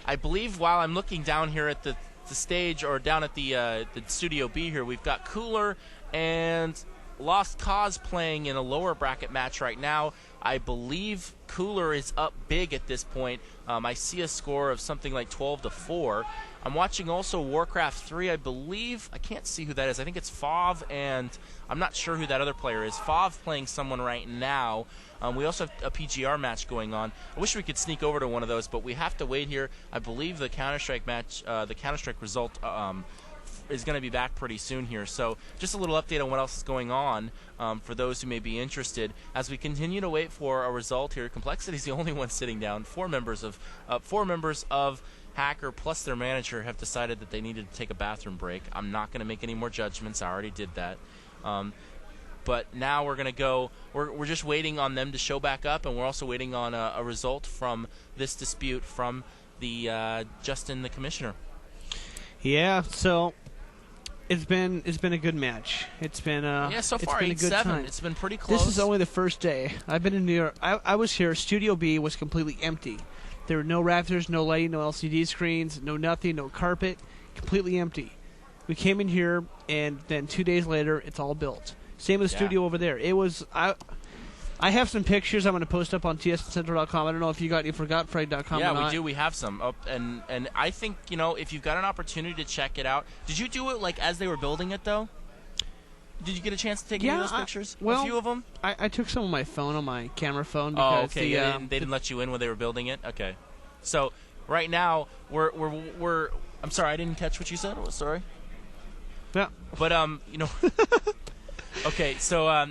I believe while I'm looking down here at the stage, or down at the Studio B here, we've got Cooler and Lost Cause playing in a lower bracket match right now. I believe Cooler is up big at this point. I see a score of something like 12-4. I'm watching also Warcraft 3, I believe. I can't see who that is. I think it's Fav, and I'm not sure who that other player is. Fav playing someone right now. We also have a PGR match going on. I wish we could sneak over to one of those, but we have to wait here. I believe the Counter-Strike match, the Counter-Strike result is going to be back pretty soon here. So just a little update on what else is going on for those who may be interested. As we continue to wait for a result here, compLexity is the only one sitting down. Four members of Hacker plus their manager have decided that they needed to take a bathroom break. I'm not going to make any more judgments. I already did that. But now we're going to go, we're just waiting on them to show back up, and we're also waiting on a result from this dispute from the Justin, the commissioner. Yeah, so it's been a good match. It's been so far it's been a good 8-7. time. It's been pretty close. This is only the first day. I've been in New York. I was here. Studio B was completely empty. There were no rafters, no lighting, no LCD screens, no nothing, no carpet, completely empty. We came in here, and then 2 days later, it's all built. Same with the studio over there. It was I have some pictures I'm going to post up on tsncentral.com. I don't know if you got any for Godfrey.com. Yeah, we do. We have some up, and I think if you've got an opportunity to check it out. Did you do it like as they were building it though? Did you get a chance to take any of those pictures? Well, a few of them. I took some on my phone, on my camera phone. Because okay. They didn't let you in when they were building it. Okay. So right now we're. I'm sorry, I didn't catch what you said. Oh, sorry. Yeah. But Okay, so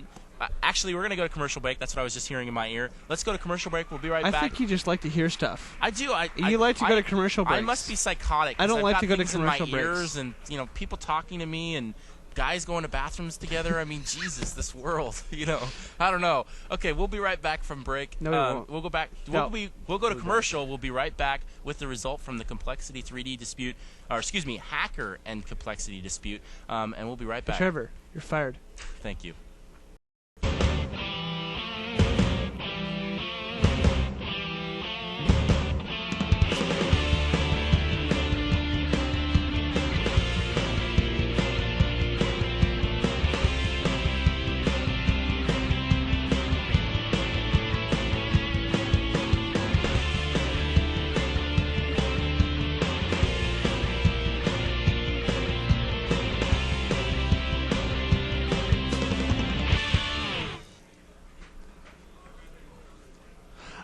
actually, we're going to go to commercial break. That's what I was just hearing in my ear. Let's go to commercial break. We'll be right back. I think you just like to hear stuff. I do. You like to go to commercial breaks. I must be psychotic. I don't like to go to commercial breaks. Ears and people talking to me and guys going to bathrooms together. I mean, Jesus, this world. I don't know. Okay, we'll be right back from break. No, we won't. We'll go back. We'll go to commercial. We'll be right back with the result from the compLexity 3D dispute, or excuse me, Hacker and compLexity dispute, and we'll be right back. Trevor, you're fired. Thank you.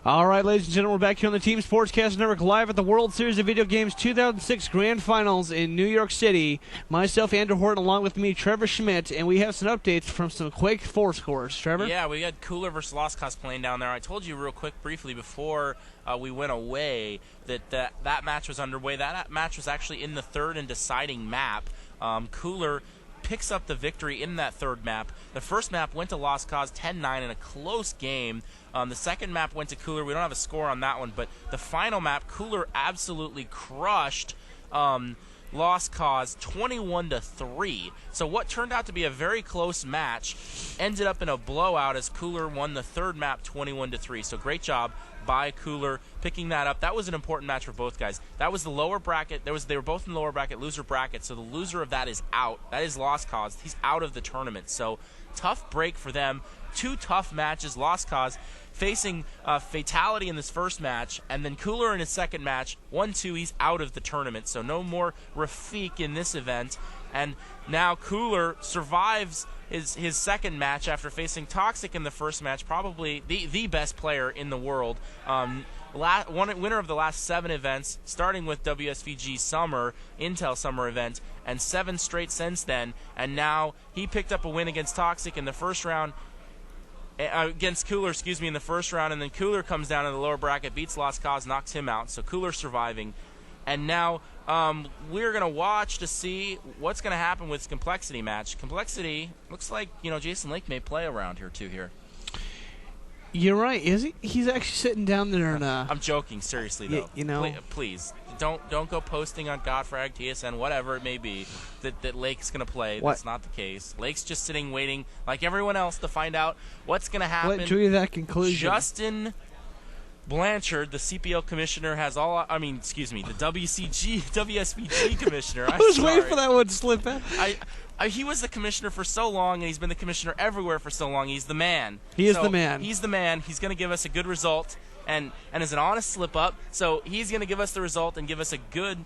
All right, ladies and gentlemen, we're back here on the Team Sportscast Network live at the World Series of Video Games 2006 Grand Finals in New York City. Myself, Andrew Horton, along with me, Trevor Schmidt, and we have some updates from some Quake 4 scores. Trevor? Yeah, we had Cooler versus Lost Cause playing down there. I told you real quick, briefly, before we went away that match was underway. That match was actually in the third and deciding map. Cooler picks up the victory in that third map. The first map went to Lost Cause 10-9 in a close game. The second map went to Cooler. We don't have a score on that one, but the final map, Cooler absolutely crushed Lost Cause 21-3. So what turned out to be a very close match ended up in a blowout as Cooler won the third map 21-3. So great job by Cooler picking that up. That was an important match for both guys. That was the lower bracket. They were both in the lower bracket, loser bracket. So the loser of that is out. That is Lost Cause. He's out of the tournament. So tough break for them. Two tough matches. Lost Cause facing Fatality in this first match, and then Cooler in his second match. 1-2, he's out of the tournament. So no more Rafiq in this event. And now Cooler survives his second match after facing Toxic in the first match, probably the best player in the world. Winner of the last 7 events, starting with WSVG Summer, Intel Summer event, and 7 straight since then. And now he picked up a win against Toxic in the first round, against Cooler, in the first round, and then Cooler comes down in the lower bracket, beats Lost Cause, knocks him out. So Cooler surviving. And now we're going to watch to see what's going to happen with this compLexity match. compLexity looks like, Jason Lake may play around here, too, here. You're right. Is he? He's actually sitting down there and I'm joking, seriously, though. Please, don't go posting on Godfrag, TSN, whatever it may be, that Lake's going to play. What? That's not the case. Lake's just sitting, waiting, like everyone else, to find out what's going to happen. What drew you to that conclusion? Justin Blanchard, the CPL commissioner, has the WSVG commissioner. I was waiting for that one to slip out. He was the commissioner for so long, and he's been the commissioner everywhere for so long. He's the man. He's the man. He's the man. He's going to give us a good result, and as an honest slip-up, so he's going to give us the result and give us a good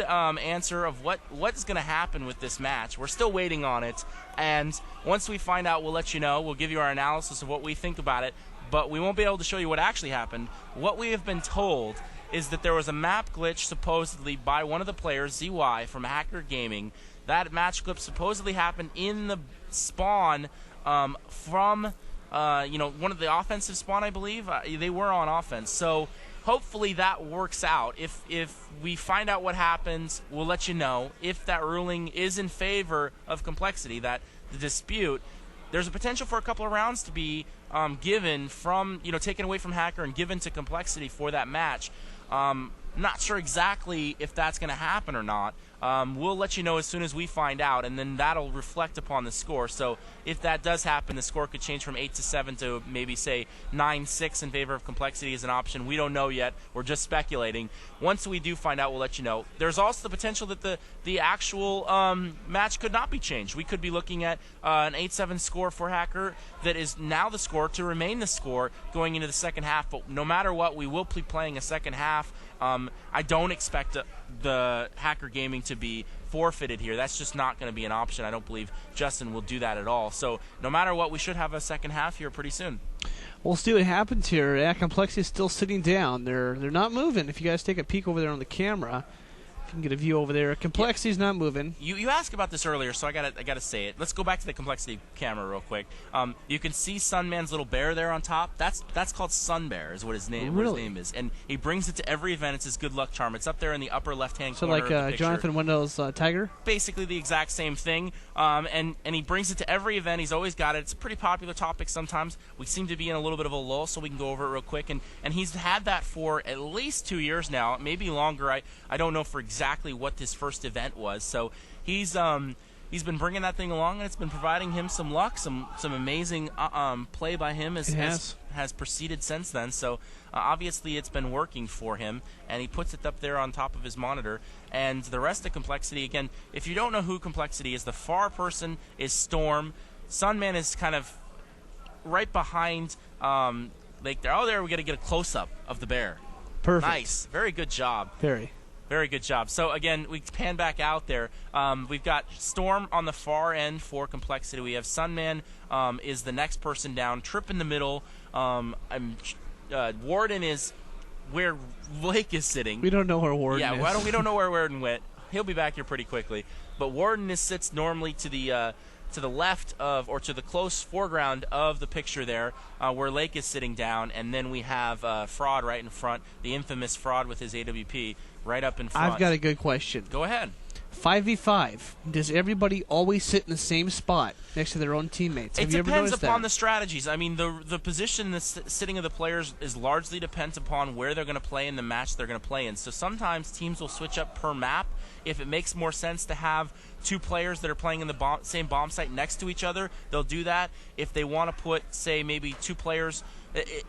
answer of what's going to happen with this match. We're still waiting on it, and once we find out, we'll let you know. We'll give you our analysis of what we think about it, but we won't be able to show you what actually happened. What we have been told is that there was a map glitch supposedly by one of the players, ZY, from Hacker Gaming. That match clip supposedly happened in the spawn from one of the offensive spawn, I believe. They were on offense. So hopefully that works out. If we find out what happens, we'll let you know. If that ruling is in favor of compLexity, that the dispute, there's a potential for a couple of rounds to be given from, taken away from Hacker and given to compLexity for that match. Not sure exactly if that's going to happen or not. We'll let you know as soon as we find out, and then that'll reflect upon the score. So if that does happen, the score could change from 8-7 to maybe, say, 9-6 in favor of compLexity as an option. We don't know yet. We're just speculating. Once we do find out, we'll let you know. There's also the potential that the actual match could not be changed. We could be looking at an 8-7 score for Hacker that is now the score to remain the score going into the second half. But no matter what, we will be playing a second half. I don't expect the Hacker Gaming to be forfeited here. That's just not going to be an option. I don't believe Justin will do that at all. So no matter what, we should have a second half here pretty soon. We'll see what happens here. compLexity is still sitting down. They're not moving. If you guys take a peek over there on the camera, you can get a view over there. compLexity's not moving. You asked about this earlier, so I gotta say it. Let's go back to the compLexity camera real quick. You can see Sunman's little bear there on top. That's called Sun Bear, is what his name. Really? What his name is, and he brings it to every event. It's his good luck charm. It's up there in the upper left-hand So corner. So like Jonathan Wendell's tiger. Basically the exact same thing. And he brings it to every event. He's always got it. It's a pretty popular topic sometimes. We seem to be in a little bit of a lull, so we can go over it real quick. And he's had that for at least 2 years now, maybe longer. I don't know for exactly what this first event was. So he's been bringing that thing along, and it's been providing him some luck, some amazing play by him has proceeded since then. So obviously it's been working for him, and he puts it up there on top of his monitor. And the rest of compLexity, again, if you don't know who compLexity is, the far person is Storm. Sunman is kind of right behind Lake there. Oh, there, we got to get a close-up of the bear. Perfect. Nice. Very good job. Very good job. So, again, we pan back out there. We've got Storm on the far end for compLexity. We have Sunman is the next person down. Trip in the middle. I'm Warden is where Blake is sitting. We don't know where Warden is. Yeah, we don't know where Warden went. He'll be back here pretty quickly. But Warden sits normally to the left of, or to the close foreground of the picture there, where Lake is sitting down, and then we have Fraud right in front, the infamous Fraud with his AWP right up in front. I've got a good question. Go ahead. 5v5. Does everybody always sit in the same spot next to their own teammates? It depends upon the strategies. I mean, the position, the sitting of the players is largely depends upon where they're going to play in the match they're going to play in. So sometimes teams will switch up per map. If it makes more sense to have two players that are playing in the same bomb site next to each other, they'll do that. If they want to put, say, maybe two players,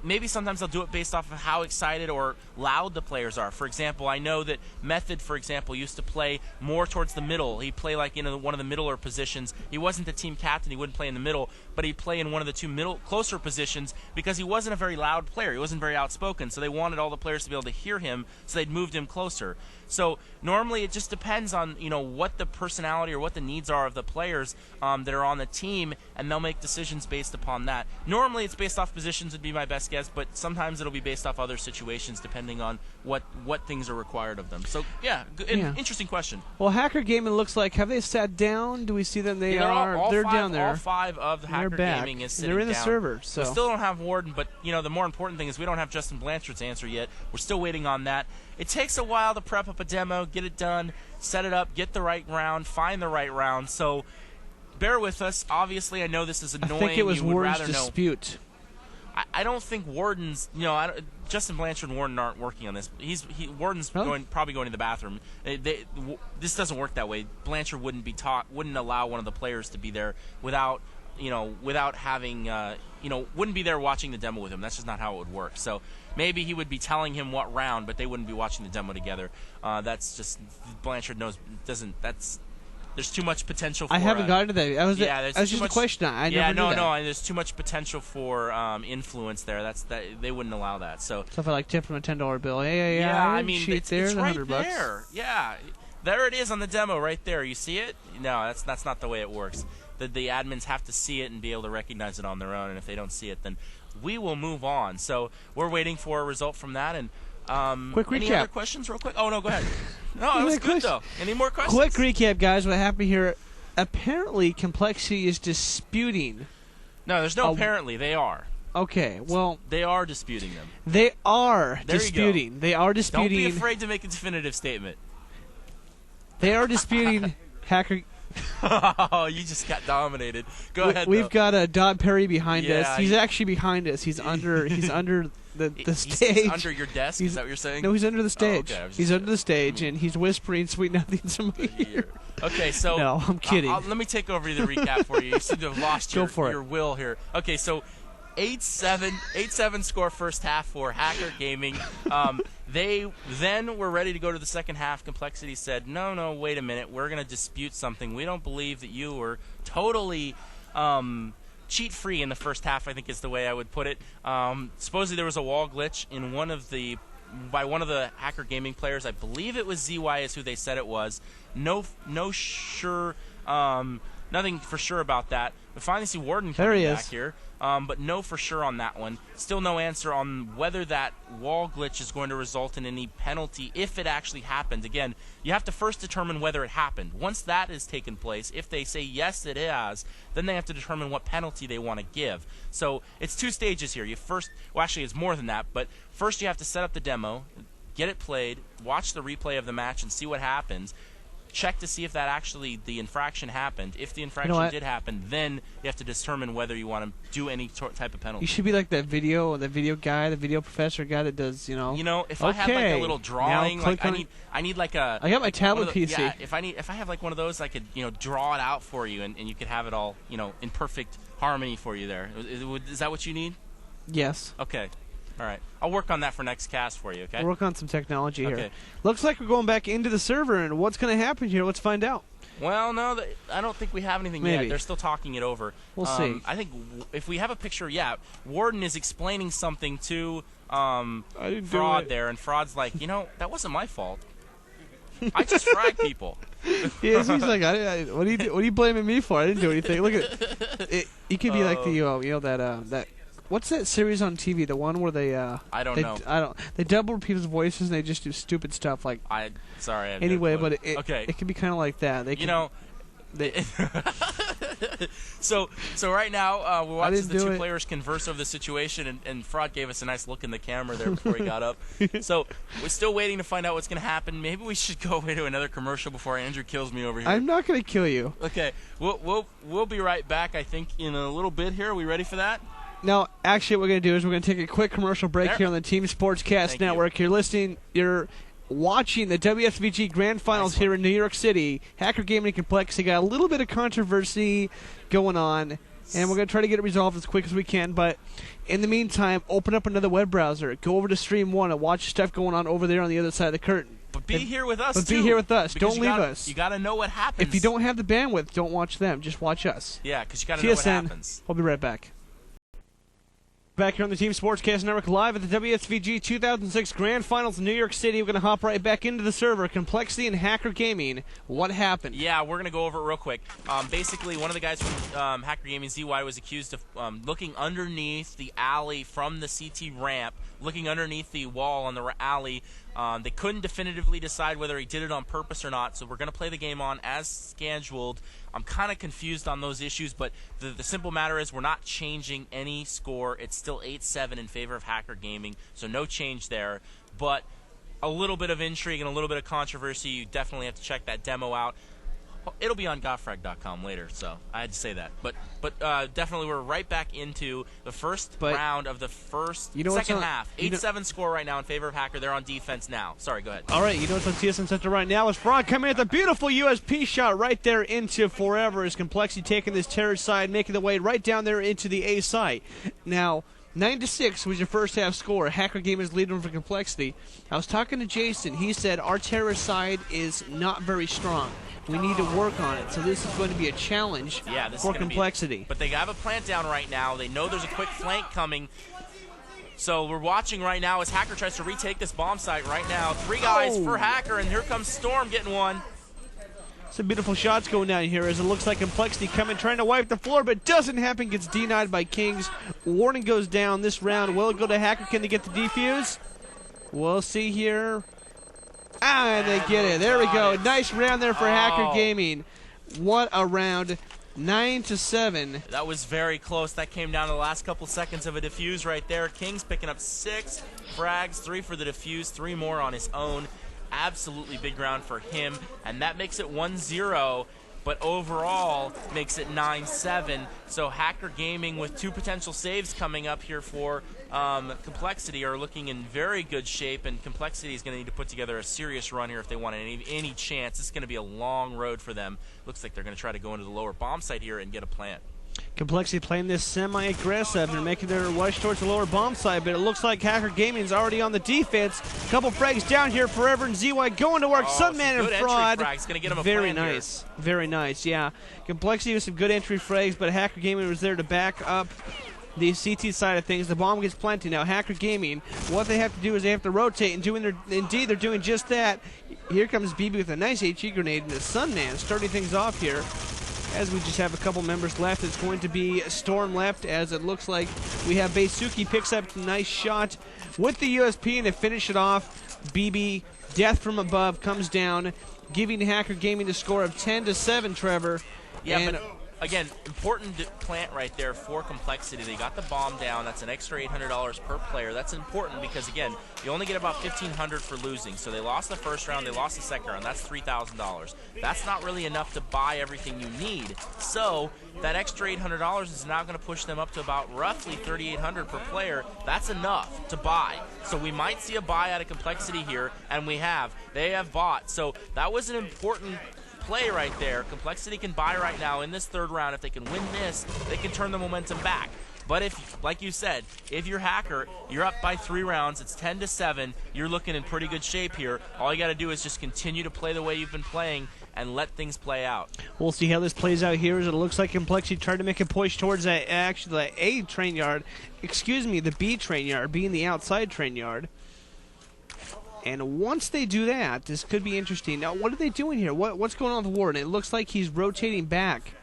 maybe sometimes they'll do it based off of how excited or loud the players are. For example, I know that Method, for example, used to play more towards the middle. He'd play like in one of the middler positions. He wasn't the team captain. He wouldn't play in the middle, but he'd play in one of the two closer positions because he wasn't a very loud player. He wasn't very outspoken, so they wanted all the players to be able to hear him, so they'd moved him closer. So normally it just depends on what the personality or what the needs are of the players that are on the team, and they'll make decisions based upon that. Normally it's based off positions would be my best guess, but sometimes it'll be based off other situations depending on what things are required of them. So yeah, interesting question. Well, Hacker Gaming looks like, have they sat down? Do we see them? They're down there. All five of the Hacker Gaming is sitting down. They're in the server. So we still don't have Warden, but the more important thing is we don't have Justin Blanchard's answer yet. We're still waiting on that. It takes a while to prep up a demo, get it done, set it up, get the right round, find the right round. So bear with us. Obviously, I know this is annoying. I think it was Warden's dispute. I don't think Warden's. Justin Blanchard and Warden aren't working on this. Warden's probably going to the bathroom. This doesn't work that way. Blanchard wouldn't allow one of the players to be there without having wouldn't be there watching the demo with him. That's just not how it would work. So maybe he would be telling him what round, but they wouldn't be watching the demo together. That's just Blanchard there's too much potential for... I haven't gotten to that. That's just a question. I never knew that. No, there's too much potential for influence there. They wouldn't allow that. So stuff like tip from a $10 bill. Yeah. I mean, it's right $100. there. Yeah, there it is on the demo right there. You see it? No, that's not the way it works. The admins have to see it and be able to recognize it on their own. And if they don't see it, then we will move on. So we're waiting for a result from that. And quick recap. Any other questions real quick? Oh, no, go ahead. No, it was good, though. Any more questions? Quick recap, guys. What happened here? Apparently, compLexity is disputing. No, there's no apparently. They are. Okay, well... They are disputing them. They are disputing. They are disputing... Don't be afraid to make a definitive statement. They are disputing Hacker... Oh, you just got dominated. Go ahead. We've got Dodd Perry behind us. He's actually behind us. He's under the stage. He's under your desk? Is that what you're saying? No, he's under the stage. Oh, okay. He's under the stage, and he's whispering sweet nothings in my ear. Okay, so... No, I'm kidding. Let me take over the recap for you. You seem to have lost your will here. Okay, so 8-7 score first half for Hacker Gaming. They then were ready to go to the second half. compLexity said, no, wait a minute. We're going to dispute something. We don't believe that you were totally cheat-free in the first half, I think is the way I would put it. Supposedly there was a wall glitch in by one of the Hacker Gaming players. I believe it was ZY is who they said it was. Nothing for sure about that. We finally see Warden coming back here. But no for sure on that one. Still no answer on whether that wall glitch is going to result in any penalty if it actually happened. Again, you have to first determine whether it happened. Once that has taken place, if they say yes it has, then they have to determine what penalty they want to give. So it's two stages here. Actually it's more than that, but first you have to set up the demo, get it played, watch the replay of the match and see what happens. Check to see if the infraction happened. If the infraction did happen, then you have to determine whether you want to do any type of penalty. You should be like that video professor guy that does, if I had like a little drawing, like I need like a... I got my tablet PC. Yeah, if I have like one of those, I could, draw it out for you, and you could have it all, in perfect harmony for you there. Is that what you need? Yes. Okay. All right. I'll work on that for next cast for you, okay? We'll work on some technology here. Okay. Looks like we're going back into the server, and what's going to happen here? Let's find out. Well, no, I don't think we have anything yet. They're still talking it over. We'll see. I think if we have a picture, Warden is explaining something to Fraud there, and Fraud's like, that wasn't my fault. I just fragged people. Yeah, so he's like, what are you blaming me for? I didn't do anything. Look at it. You could be like the that What's that series on TV? The one where they I don't know. They dub over people's voices and they just do stupid stuff like. Sorry. Anyway, but okay. It can be kind of like that. So right now we're watching the two it. players converse over the situation, and Fraud gave us a nice look in the camera there before he got up. So we're still waiting to find out what's going to happen. Maybe we should go into another commercial before Andrew kills me over here. I'm not going to kill you. Okay, we'll be right back. I think in a little bit here. Are we ready for that? No, actually, what we're going to do is we're going to take a quick commercial break here on the Team Sportscast Network. You're watching the WSVG Grand Finals here in New York City. Hacker Gaming and compLexity got a little bit of controversy going on, and we're going to try to get it resolved as quick as we can. But in the meantime, open up another web browser, go over to Stream 1 and watch stuff going on over there on the other side of the curtain. But be here with us, Be here with us. Don't leave us. You got to know what happens. If you don't have the bandwidth, don't watch them. Just watch us. Yeah, because you got to know what happens. We'll be right back. Back here on the Team Sportscast Network, live at the WSVG 2006 Grand Finals in New York City. We're going to hop right back into the server. compLexity and Hacker Gaming. What happened? Yeah, we're going to go over it real quick. Basically, one of the guys from Hacker Gaming, ZY, was accused of looking underneath the alley from the CT ramp, looking underneath the wall on the alley. They couldn't definitively decide whether he did it on purpose or not, so we're going to play the game on as scheduled. I'm kind of confused on those issues, but the simple matter is we're not changing any score. It's still 8-7 in favor of Hacker Gaming, so no change there. But a little bit of intrigue and a little bit of controversy. You definitely have to check that demo out. It'll be on gotfrag.com later, so I had to say that. But definitely we're right back into the first round of the second half. 8-7 score right now in favor of Hacker. They're on defense now. Sorry, go ahead. All right, you know what's on TSN Center right now is Fraud coming at the beautiful USP shot right there into Forever. Is compLexity taking this terror side, making the way right down there into the A site. Now, 9-6 was your first half score. Hacker Game is leading for compLexity. I was talking to Jason. He said our terror side is not very strong. We need to work on it. So this is going to be a challenge for compLexity. But they have a plant down right now. They know there's a quick flank coming. So we're watching right now as Hacker tries to retake this bomb site right now. 3 guys for Hacker, and here comes Storm getting one. Some beautiful shots going down here as it looks like compLexity coming, trying to wipe the floor, but doesn't happen. Gets denied by Kings. Warning goes down this round. Will it go to Hacker? Can they get the defuse? We'll see here. And they get it. There we go. Nice round there for Hacker Gaming. What a round. 9-7. That was very close. That came down to the last couple seconds of a defuse right there. Kings picking up 6 frags, 3 for the defuse, 3 more on his own. Absolutely big round for him. And that makes it 1-0. But overall makes it 9-7. So Hacker Gaming with 2 potential saves coming up here for compLexity are looking in very good shape, and compLexity is going to need to put together a serious run here if they want any chance. It's going to be a long road for them. Looks like they're going to try to go into the lower bomb site here and get a plant. compLexity playing this semi-aggressive. They're making their rush towards the lower bomb side, but it looks like Hacker Gaming is already on the defense. Couple frags down here, Forever and ZY going to work. Sunman and Fraud. Gonna get him a very nice. Here. Very nice, yeah. compLexity with some good entry frags, but Hacker Gaming was there to back up the CT side of things. The bomb gets plenty. Now Hacker Gaming, what they have to do is they have to rotate, and indeed they're doing just that. Here comes BB with a nice HE grenade, and the Sunman starting things off here. As we just have a couple members left, it's going to be Storm left, as it looks like we have Beisuki picks up a nice shot with the USP, and to finish it off, BB, Death from Above, comes down, giving Hacker Gaming the score of 10-7, Trevor. Yeah, but again, important plant right there for compLexity. They got the bomb down. That's an extra $800 per player. That's important because, again, you only get about $1,500 for losing. So they lost the first round. They lost the second round. That's $3,000. That's not really enough to buy everything you need. So that extra $800 is now going to push them up to about roughly $3,800 per player. That's enough to buy. So we might see a buy out of compLexity here, and we have. They have bought. So that was an important play right there. compLexity can buy right now in this third round. If they can win this, they can turn the momentum back. But if, like you said, if you're Hacker, you're up by 3 rounds, it's 10-7, you're looking in pretty good shape here. All you got to do is just continue to play the way you've been playing and let things play out. We'll see how this plays out here, as it looks like compLexity tried to make a push towards the A train yard. Excuse me, the B train yard, being the outside train yard. And once they do that, this could be interesting. Now, what are they doing here? What's going on with Warden? It looks like he's rotating back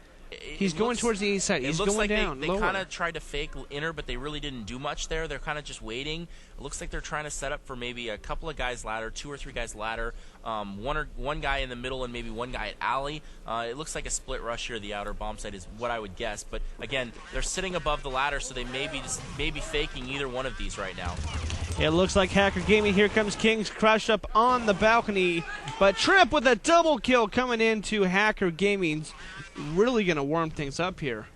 He's going towards the inside. He's looks going like down. They kind of tried to fake inner, but they really didn't do much there. They're kind of just waiting. It looks like they're trying to set up for maybe a couple of guys ladder, 2 or 3 guys ladder, one guy in the middle and maybe one guy at alley. It looks like a split rush here. The outer bomb site is what I would guess. But again, they're sitting above the ladder, so they may be faking either one of these right now. It looks like Hacker Gaming. Here comes Kings crashed up on the balcony. But Trip with a double kill coming into Hacker Gaming's really going to warm things up here.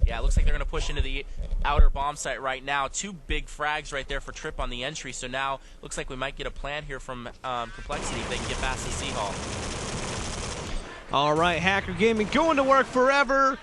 Yeah, it looks like they're going to push into the outer bomb site right now. 2 big frags right there for Trip on the entry. So now looks like we might get a plan here from compLexity if they can get past the Sea Hall. All right, Hacker Gaming going to work forever.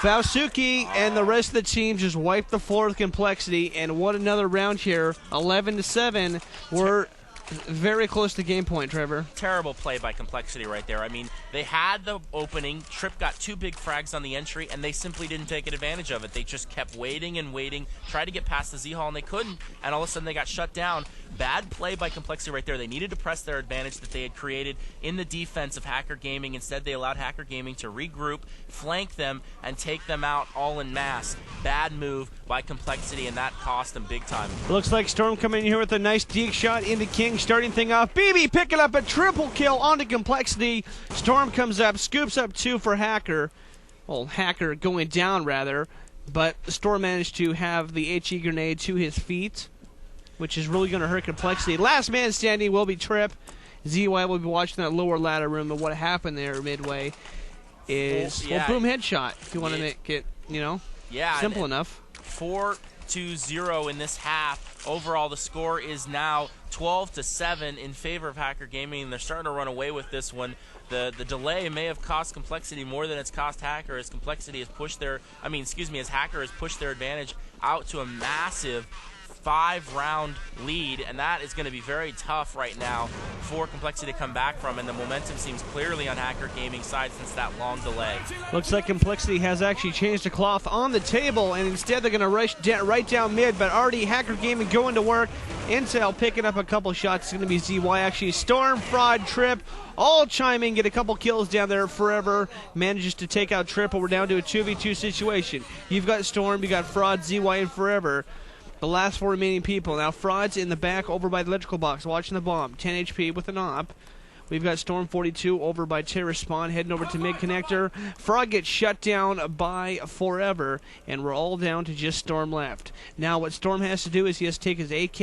Valsuki and the rest of the team just wiped the floor with compLexity, and what another round here, 11-7. We're very close to game point, Trevor. Terrible play by compLexity right there. I mean, they had the opening. Trip got 2 big frags on the entry, and they simply didn't take advantage of it. They just kept waiting and waiting, tried to get past the Z-Hall, and they couldn't, and all of a sudden they got shut down. Bad play by compLexity right there. They needed to press their advantage that they had created in the defense of Hacker Gaming. Instead, they allowed Hacker Gaming to regroup, flank them, and take them out all en masse. Bad move by compLexity, and that cost them big time. Looks like Storm coming in here with a nice deke shot into King, starting thing off. BB picking up a triple kill onto compLexity. Storm comes up, scoops up 2 for Hacker. Well, Hacker going down, rather. But Storm managed to have the HE grenade to his feet, which is really going to hurt compLexity. Last man standing will be Trip. ZY will be watching that lower ladder room, and what happened there midway is, well, boom, headshot, if you want to make it, simple enough. 4-0 in this half. Overall, the score is now 12-7 in favor of Hacker Gaming, and they're starting to run away with this one. The delay may have cost compLexity more than it's cost Hacker, as compLexity has pushed as Hacker has pushed their advantage out to a massive 5-round lead, and that is going to be very tough right now for compLexity to come back from, and the momentum seems clearly on Hacker Gaming's side since that long delay. Looks like compLexity has actually changed the cloth on the table, and instead they're going to rush right down mid, but already Hacker Gaming going to work. Intel picking up a couple shots. It's going to be ZY actually. Storm, Fraud, Trip, all chime in, get a couple kills down there. Forever manages to take out Trip, but we're down to a 2v2 situation. You've got Storm, you got Fraud, ZY, and Forever. The last 4 remaining people. Now Fraud's in the back over by the electrical box watching the bomb. 10 HP with an op. We've got Storm 42 over by Terrorist Spawn heading over to mid connector. Fraud gets shut down by Forever, and we're all down to just Storm left. Now what Storm has to do is he has to take his AK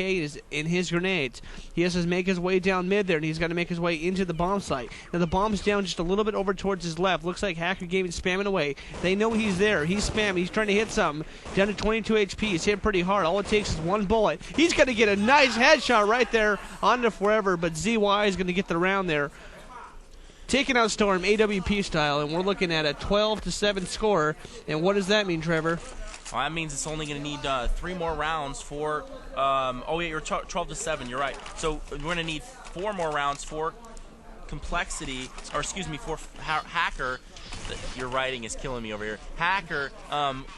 and his grenades. He has to make his way down mid there, and he's got to make his way into the bomb site. Now the bomb's down just a little bit over towards his left. Looks like Hacker Gaming spamming away. They know he's there. He's spamming. He's trying to hit something. Down to 22 HP. He's hit pretty hard. All it takes is 1 bullet. He's going to get a nice headshot right there onto Forever, but ZY is going to get the round there. Taking out Storm AWP style, and we're looking at a 12-7 score. And what does that mean, Trevor? Well, that means it's only going to need 3 more rounds for. You're 12-7. You're right. So we're going to need 4 more rounds for compLexity, or excuse me, for Hacker. Your writing is killing me over here. Hacker,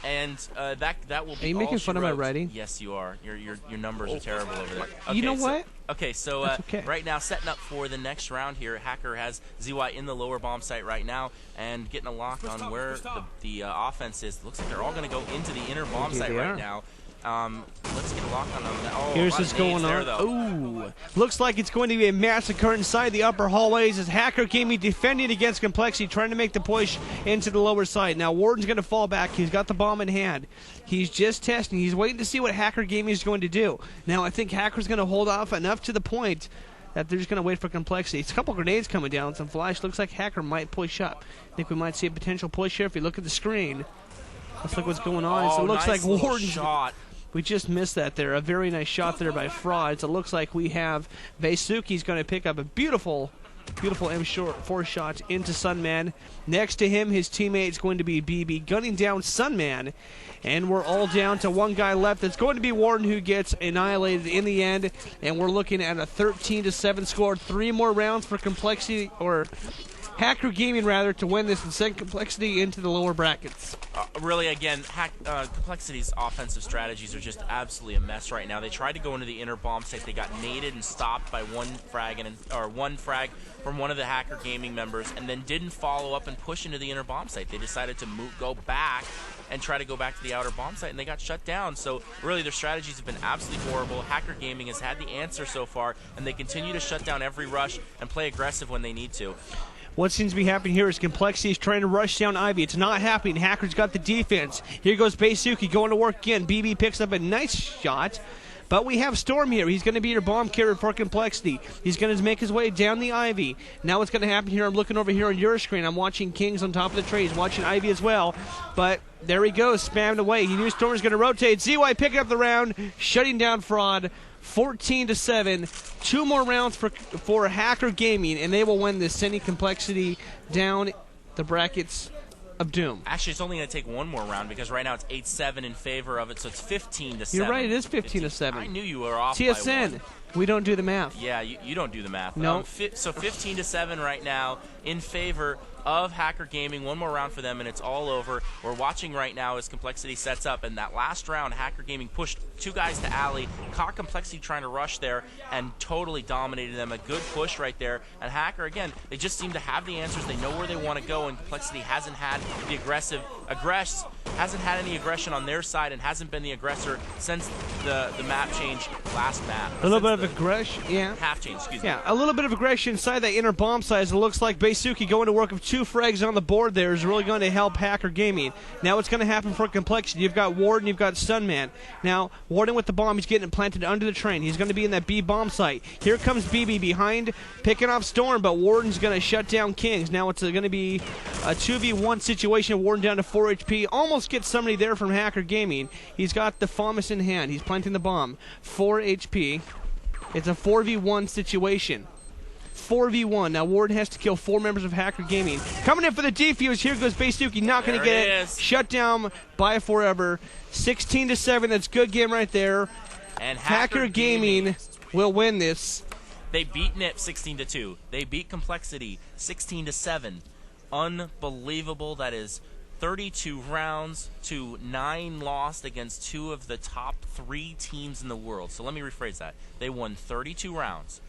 and that will be. Are you making fun of my writing? Yes, you are. Your numbers are terrible over there. Okay, you know what? So right now, setting up for the next round here, Hacker has ZY in the lower bomb site right now and getting a lock on where the offense is. Looks like they're all going to go into the inner bomb site right now. Let's get a lock on them. Oh, here's what's going on. Ooh, looks like it's going to be a massacre inside the upper hallways as Hacker Gaming defending against compLexity, trying to make the push into the lower side. Now Warden's going to fall back. He's got the bomb in hand. He's just testing. He's waiting to see what Hacker Gaming is going to do. Now I think Hacker's going to hold off enough to the point that they're just going to wait for compLexity. It's a couple grenades coming down, some flash. Looks like Hacker might push up. I think we might see a potential push here if you look at the screen. Let's look what's going on. So it looks like Warden's shot. We just missed that there. A very nice shot there by Fraud. So it looks like we have Vesuki's going to pick up a beautiful M4 shot into Sunman. Next to him, his teammate's going to be BB gunning down Sunman. And we're all down to 1 guy left. It's going to be Warden who gets annihilated in the end. And we're looking at a 13-7 score. 3 more rounds for compLexity, or Hacker Gaming, rather, to win this and send complexity into the lower brackets. Really, again, complexity's offensive strategies are just absolutely a mess right now. They tried to go into the inner bomb site. They got naded and stopped by one frag from one of the Hacker Gaming members, and then didn't follow up and push into the inner bomb site. They decided to go back and try to go back to the outer bomb site, and they got shut down. So really, their strategies have been absolutely horrible. Hacker Gaming has had the answer so far, and they continue to shut down every rush and play aggressive when they need to. What seems to be happening here is Complexity is trying to rush down Ivy. It's not happening. Hacker's got the defense. Here goes Beisuki going to work again. BB picks up a nice shot. But we have Storm here. He's going to be your bomb carrier for Complexity. He's going to make his way down the Ivy. Now what's going to happen here, I'm looking over here on your screen. I'm watching Kings on top of the trees, watching Ivy as well. But there he goes, spammed away. He knew Storm was going to rotate. ZY picking up the round, shutting down Fraud. 14-7. 2 more rounds for Hacker Gaming, and they will win this, sending Complexity down the brackets of doom. Actually, it's only going to take one more round because right now it's 8-7 in favor of it, so it's 15-7. You're right, it is 15-7. I knew you were off TSN, by 1. we don't do the math. Yeah, you don't do the math. No. So 15-7 right now in favor of Hacker Gaming. One more round for them, and it's all over. We're watching right now as Complexity sets up, and that last round, Hacker Gaming pushed 2 guys to alley, caught Complexity trying to rush there, and totally dominated them. A good push right there. And Hacker, again, they just seem to have the answers. They know where they want to go, and Complexity hasn't had the hasn't had any aggression on their side and hasn't been the aggressor since the map change last map. A little bit of aggression, yeah. Half change, excuse me. Yeah, a little bit of aggression inside that inner bomb size. It looks like Beisuki going to work with 2 frags on the board there is really going to help Hacker Gaming. Now what's going to happen for Complexity? You've got Warden, you've got Sunman. Now, Warden with the bomb, he's getting it planted under the train. He's going to be in that B bomb site. Here comes BB behind, picking off Storm, but Warden's going to shut down Kings. Now it's going to be a 2v1 situation. Warden down to 4 HP. Almost gets somebody there from Hacker Gaming. He's got the FAMAS in hand. He's planting the bomb. 4 HP. It's a 4v1 situation. 4v1. Now Warden has to kill 4 members of Hacker Gaming. Coming in for the defuse. Here goes Beisuki. Not going to get it. Shut down by Forever. 16-7. That's a good game right there. And Hacker Gaming will win this. They beat NIP 16-2. They beat Complexity 16-7. Unbelievable. That is 32 rounds to 9 lost against 2 of the top 3 teams in the world. So let me rephrase that. They won 32 rounds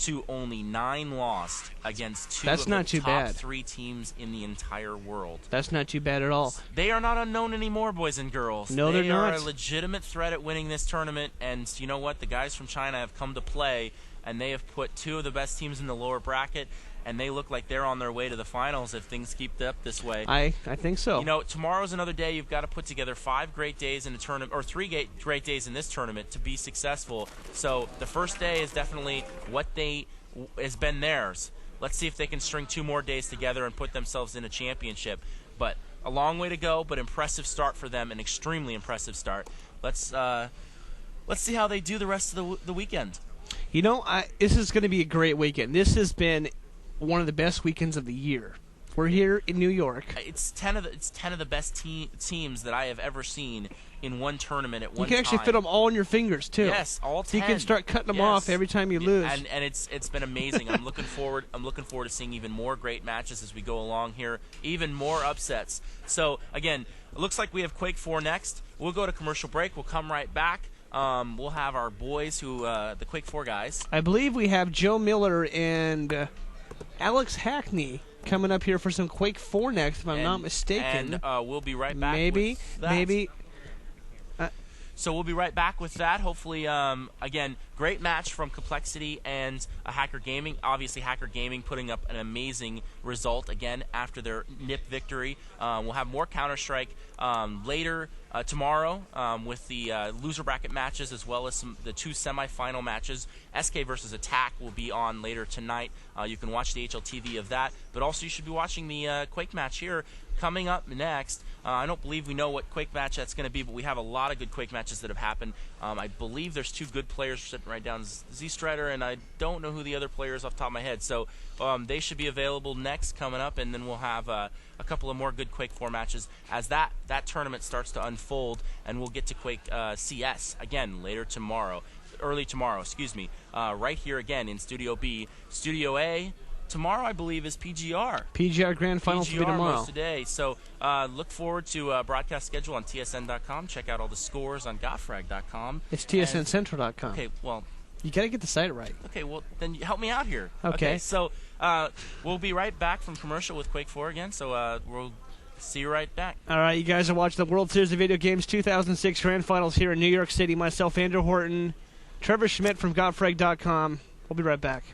to only 9 lost against 2 of the top 3 teams in the entire world. That's not too bad at all. They are not unknown anymore, boys and girls. No, they're not. They are a legitimate threat at winning this tournament, and you know what? The guys from China have come to play, and they have put 2 of the best teams in the lower bracket, and they look like they're on their way to the finals if things keep up this way. I think so. You know, tomorrow's another day. You've got to put together 5 great days in a tournament, or 3 great days in this tournament to be successful. So the first day is definitely what has been theirs. Let's see if they can string 2 more days together and put themselves in a championship. But a long way to go, but impressive start for them, an extremely impressive start. Let's see how they do the rest of the weekend. You know, this is going to be a great weekend. This has been one of the best weekends of the year. We're here in New York. It's 10 of the best teams that I have ever seen in one tournament at one time. You can actually fit them all on your fingers too. Yes, all 10. So you can start cutting them off every time you lose. And it's been amazing. I'm looking forward to seeing even more great matches as we go along here, even more upsets. So again, it looks like we have Quake 4 next. We'll go to commercial break. We'll come right back. We'll have our boys the Quake 4 guys. I believe we have Joe Miller and Alex Hackney coming up here for some Quake 4 next, if I'm not mistaken. And we'll be right back maybe, with that. Maybe. So we'll be right back with that. Hopefully, again, great match from Complexity and Hacker Gaming. Obviously, Hacker Gaming putting up an amazing result, again, after their NIP victory. We'll have more Counter-Strike later tomorrow with the loser bracket matches, as well as the 2 semifinal matches. SK versus Attack will be on later tonight. You can watch the HLTV of that. But also, you should be watching the Quake match here coming up next. I don't believe we know what Quake match that's going to be, but we have a lot of good Quake matches that have happened. I believe there's 2 good players sitting right down, Z-Strider, and I don't know who the other player is off the top of my head. So they should be available next coming up, and then we'll have a couple of more good Quake 4 matches as that tournament starts to unfold, and we'll get to Quake CS again later tomorrow. Early tomorrow, excuse me, right here again in Studio B. Studio A, tomorrow, I believe, is PGR. PGR Grand Finals will be tomorrow. Most today. So look forward to broadcast schedule on TSN.com. Check out all the scores on GotFrag.com. It's TSNCentral.com. Okay, well. You got to get the site right. Okay, well, then help me out here. Okay. So we'll be right back from commercial with Quake 4 again, so we'll see you right back. All right, you guys are watching the World Series of Video Games 2006 Grand Finals here in New York City. Myself, Andrew Horton, Trevor Schmidt from GotFrag.com. We'll be right back.